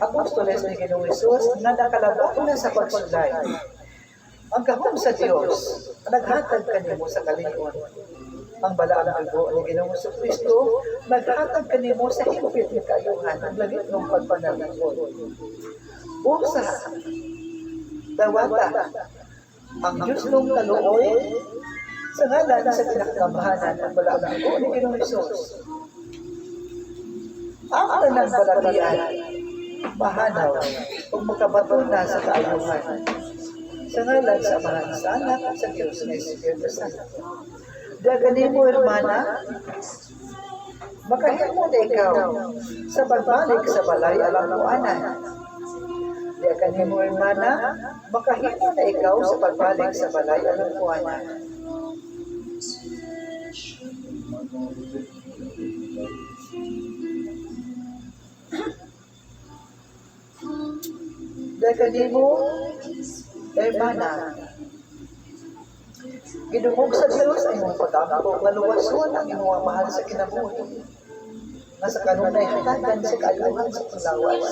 C: apostoles ni Ginoong Jesus, na nakalabak na sa pagsulay. Ang gahom sa Diyos, naghatag kanimo sa kalingon. Ang balaang dugo ni Ginoong sa Kristo, naghatag kanimo sa higpit ni kayuhan, ang langit ng pagpanalangin. Usa, dawata, ang Diyos nung kaluoy, sa ngalan sa pinakamahanan ng balaang dugo ni Ginoong Jesus. Ang tanang balagian, mahanaw, kung makabato na sa kaayuhan. Sa ngalan sa Amahan sa Anak at sa Diyos ng Espiritu Santo. Daganin mo, hermana, makahimo na ikaw sa pagbalik sa balay alang buanan. Daganin mo, hermana, makahimo na ikaw sa pagbalik sa balay alang buanan. Daganin mo, hermana, gidumog sa Diyos ay mong pag-ampo, maluwason ang iyong mahal sa kinabuhi. Nasa kanunay hatagan sa kayuhan sa panglawas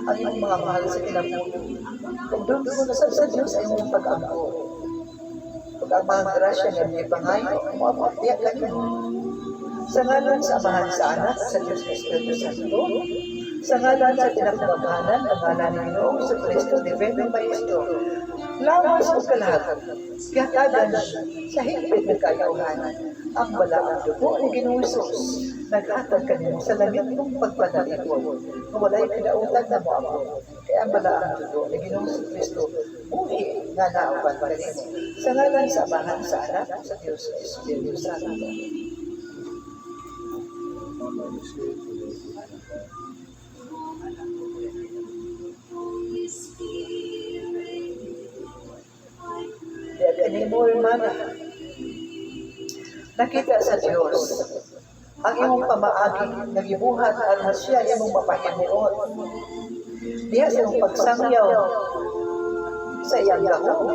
C: ang iyong mga mahal sa kinabuhi. Kung doon mo sa Diyos ay mong pag-ampo. Pag-amang grasya ng may pangayo, mapaptiyak lang yun. Sa ngalan sa Amahan sa Anak sa Diyos ng Espiritu Santo, sa ngalan sa pinakamahanan ng ngalan ng Ginoong sa Kristo de Bena Maestro, lawas o kalahat, kiyatagan sa higpit ng kayauhan, ang balaang dugo ni Ginoong Jesus, naghatag kanino sa langit ng pagpanalipon, na wala'y pinautan na moabot, kaya ang balaang dugo ni Ginoong sa Kristo, buhi nga nauban kanino, sa ngalan sa Amahan sa Anak sa Diyos ng Espiritu Santo. Daganin mo, hermana, nakita sa Diyos ang iyong pamaagi, nagibuhat aron siya imong mapahimuon. Diha sa iyong pagsangyaw sa sa iyang gahom.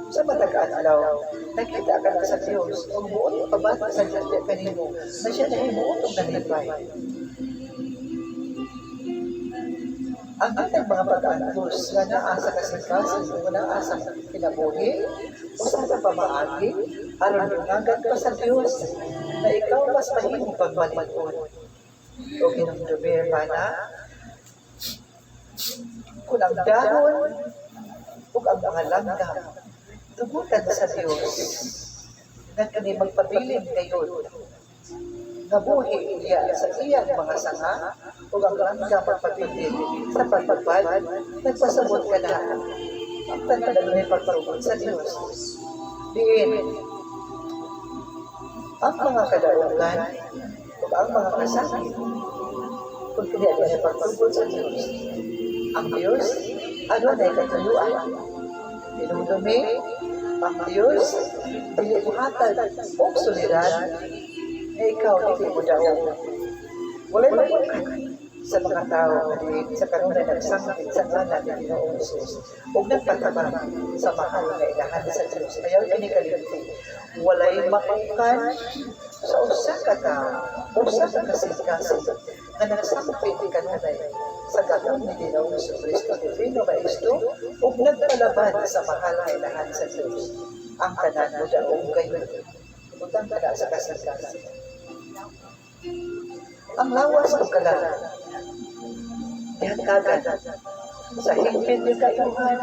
C: Sa matagaan alaw, nakita ka na sa Diyos, o buot pabata sa Diyos niya kanino, na siya nahimuot o nalipay. Ang ating mga pag-antos nga naasa kasing-kasing o naasa kinabuhi o sana pamaagi, aron lungagan pa sa Diyos na ikaw mas mahimong pagmalikod. O ginagdumir na kung ang dahon o ang mga langgam, tugutan sa Diyos na kani magpabiling kayo nga buhi iya sa iyang mga sanga o ang langgam magpabiling sa pagpapad, nagpasabot ka na ang tanang may pagpapagod sa Diyos. Diin, ang mga kadaugan o ang mga kasakit kung kaya ay pagpapagod sa Diyos. Ang Diyos, ano na ikatuyuan? Dinudumi, ang Diyos, dilibuhatan o suliran na ikaw hindi mo daw. Wala'y mabukan sa mga tao na din sa kanunay nagsangkit sa ngalan ng Ginoong Isus o nagpatabang sa mahal na ilahan sa Diyos. Ayaw inikaliti. Wala'y mabukan sa usa ka tao, usa ka kasing-kasing na nagsangkit kanunay sa gagawin ni Ginoong Jesucristo, Divino Maestro, o nagpalaban sa mahal na ilahan sa Diyos. Ang tanan mo daong kayo. Ibutang ka na sa kasing-kasing. Ang lawas ng kalalan, ihatagan sa higpit ni kayuhan,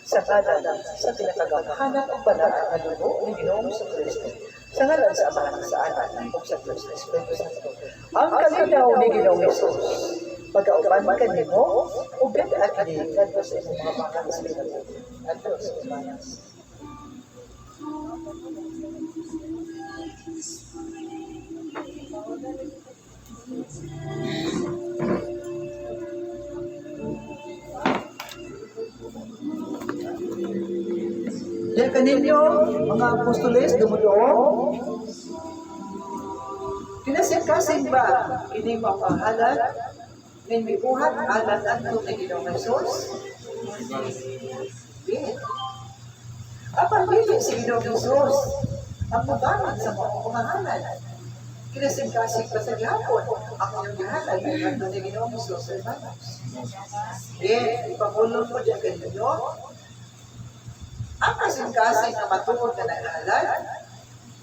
C: sa ngalan, sa pinakagamahanan o banaan na dugo ni Ginoong Jesucristo, sa ngalan sa Amahan sa Anak o sa Diyos na Espiritu Santo. Ang kalinaw ni Ginoong Jesus, pag-auban ka nimo, o ganda at kinihigan mo sa inyong mga mahal sa pinabuti. At Diyos, Umanas. Dahil kaninyo, mga apostoles, dumudoong, kinasing-kasing ba, hindi mo ang halat, ngayon may buhat, alat at ito na Ginoong Jesus? Bien. Apang bili si Ginoong Jesus, ang mabangan sa mga pangahalan. Kinasing-kasing pa sa gihapon, ang iyong gihalan ay ito na Ginoong Jesus, hermanos. Bien, ipamulong ko dyan kaninyo, ang kasing-kasing na matungod na naghahalan,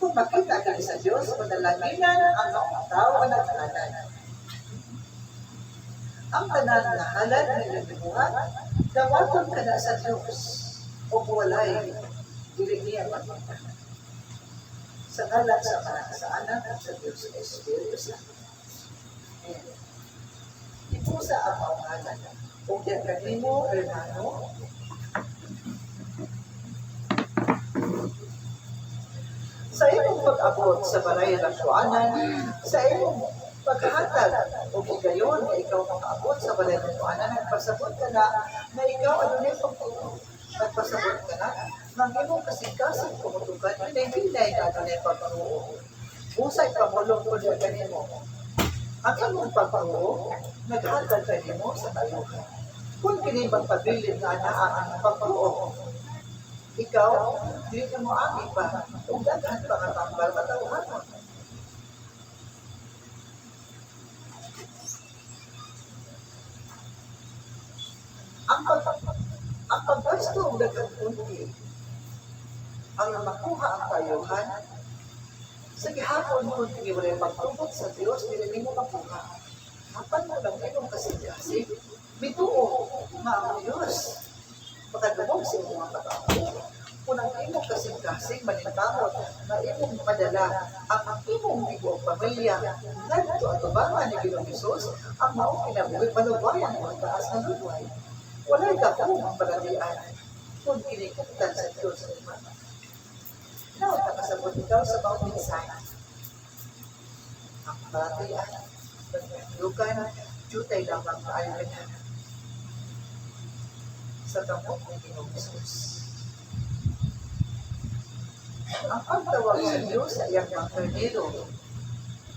C: kung makita ka sa Diyos, panalanginan ang mga tao na naghahalan. Ang tanan na halad na nagbuhat, dawaton ka na sa Diyos, o walay, dili niya magpunta. Sa ngalan sa Anak sa Anak at sa Diyos na Espiritu Santo. Ipusa ang mga halad, kung yan kanimo, hermano, sa iyong pag-abot sa balay ng tuanan, sa iyong paghahatag o higayon na ikaw makaabot sa balay ng tuanan, nagpasabot ka na ikaw ano na yung pagtulong. Nagpasabot ka na ng iyong kasing-kasing kumutukan, hinay-hinay na ano na yung pagtulong. Usay pamulong ko na ganin mo. Ang iyong pagtulong, naghatag ka mo sa tayuhan. Kung kinibang pabilin na ang pagtulong, ikaw, hindi ka mo amin pa, kung daghan pa ka tambal matauhan mo. Ang pagbasto ang daghang kunti, ang makuha ang kayuhan, sa gihapon kung hindi mo rin magtubot sa Diyos, hindi mo makuha. Hapan mo lang iyong kasing-kasing, bituo nga ang Diyos. Pagkadumog sa inyong mga katao, kung ang imong kasing-kasing manintamot na imong madala ang imong tibuok pamilya ngadto at ubangan ni Ginoong Hesus ang maong kinabuhi panubayan ng taas na luway. Wala'y kakong ang paladian kung kinikuptan sa Diyos ng mga. Naon na kasabot ikaw sa mga minsan. Ang paladian, pagkaklukan, jutay lang ang kaayon sa damok ng Ginoong Hesus. Ang pagtawag sa Diyos sa iyang mga kardero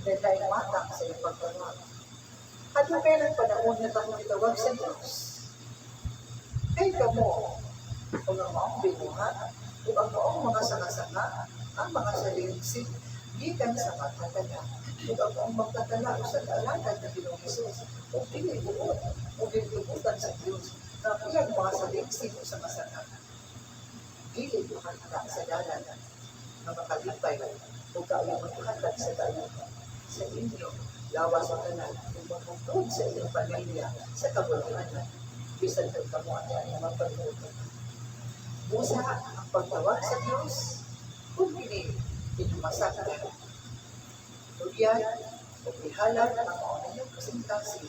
C: na dahil matang sa iyang pagtawag. At yung kailan panahon na itawag sa Diyos. Kay kamo, kung ang maong binuhat, kung ang maong mga sanga-sanga, ang mga salingsik, gikan sa matatala. Kung ang maong magtatala sa alagad na Ginoong Hesus, o pinibuot, o binubutan sa Diyos, na ilang mga salingsik o sanga-sanga. Gilid mo handa sa dalan na makalipay o kaya maghatag sa dalan sa inyo, lawas sa tanan, kung magpupod sa inyong pamilya sa kabuluhan. Bisan kung kamuan na magpagluto. Musa ang pagtawag sa Diyos, kung inumasakta. Tulian, kung ihalan ang mga inyong kasintasi,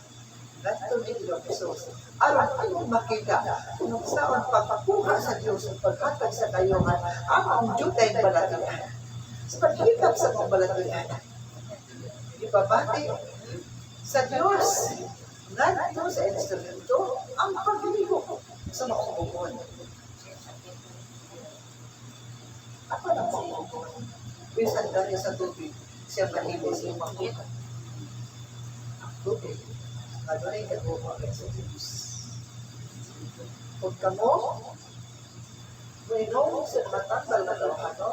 C: ganito ni Ginoong Hesus, aron inyong makita kung saan pagpakuha sa Diyos ang paghatag sa kayungan ang ang jutay balatian. Sa paghikap sa mga balatian, ibabati sa Diyos nandito sa instrumento ang pagligo sa maong bukod. Ako ng maong bukod. Bisan dahil sa tubig, siya mahilis yung makita. Ang tubig, madoy nag-uwag sa Diyos. Kung kamo, mayroong sa matambal na lawano,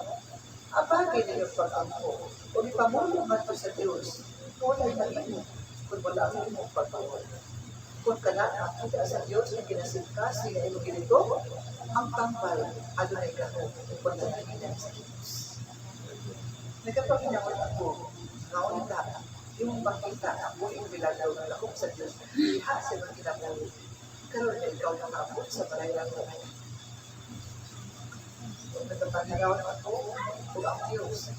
C: abagin niyo pag-ampo, kung ipamulong ato sa Diyos, kulay na inyo, kung wala ang imong pagpawal. Kung nakita sa Diyos na kinasingkas niya imong ginito, ang tambal, adunay kahon, kung nanaginan sa Diyos. Nagkapaginawan ako, ngaon na, yung makita ang buong biladaw na lakong sa Diyos, iha sa mga kinabuhi. Karoon na ikaw nakabot sa malayang buhay. Kung nagkapaginawan ako, kung ang Diyos,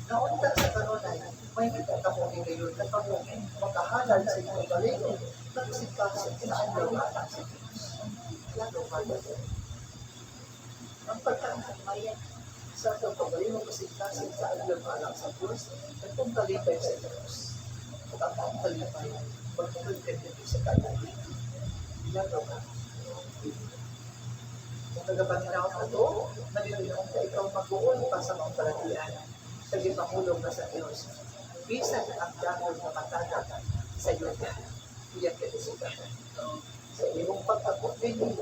C: naunta sa kanunay, may kita ka mo ngayon na kamo makahalal sa iyong baligon na kasingkas sa kinaandaw na anak sa Diyos. Lalo ba yun? Ang pagkakamayan sa itong pagbalimong kasingkas sa andaw na anak sa Diyos at kung talipay sa Diyos. At ang talipay, magkakal ka din sa kanya. Lalo ba? Kung nagabanginaw na ito, nalilunong ka ikaw mag-uol pa sa mga palatian. Sa ipahulong na sa Diyos. Bisan ang dahol na matagag sa iyo na iyak katisika. Sa iyong pagkakot ninyo,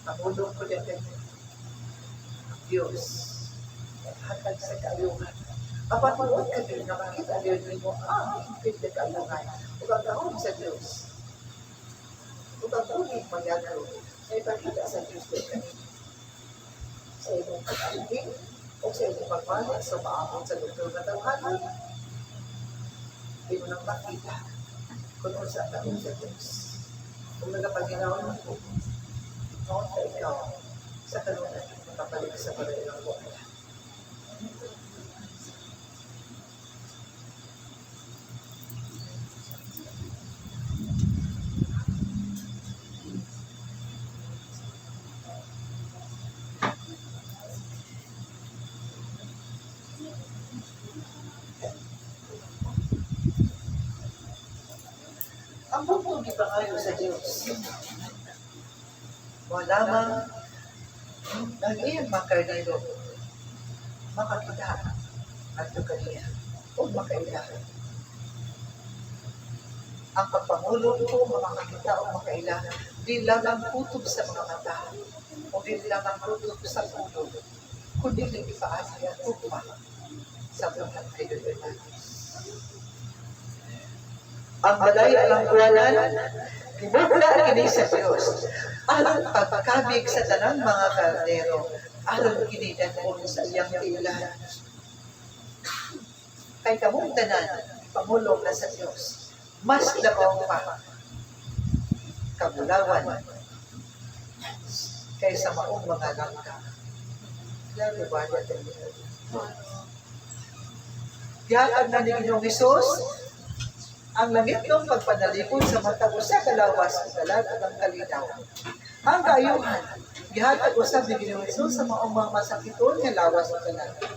C: pahulong ko din ang Diyos. Hatag sa kaayungan. Apatuod ka din na makita din mo ang impid na kaayungan. Ugagahon sa Diyos. Ugagunin magyagaw na ipakita sa Diyos din kanina. Sa iyong pag-alipin, o sa iyong pagpalit sa maamon sa doktor na tawhanan, hindi mo nang makita kung saan ka sa Diyos. Kung nagapaginawa mo po, noon ka ikaw sa kanunay nakapalik sa balay ng buhay. Ang bukong ipangayo sa Diyos. Wala mang nag-iyang makarnero, makakita at kaniya o makailahan. Ang pagpangulong ko, makakita o makailahan, di lamang kutob sa mga mata o di lamang kutob sa ulo, kundi lang ipaasi at tugma sa mga kailangan. Ang balay alang kuwanan, gibukla kini sa Diyos. Aron pagkabig sa tanang mga kardero, aron kini danon sa iyang tiilan. Kay kamong tanan, pamulong na sa Diyos. Mas labaw pa, kabulawan, kaysa maong mga langka. Lalo ba natin ito? Yatag na ni Ginoong Hesus, ang langit ng pagpanalikod sa mata ko sa kalawas at dalaga ng kalinaw. Ang kaayuhan, gihatag usab ni Ginoong Hesus sa maong mga masakiton nga lawas at dalaga.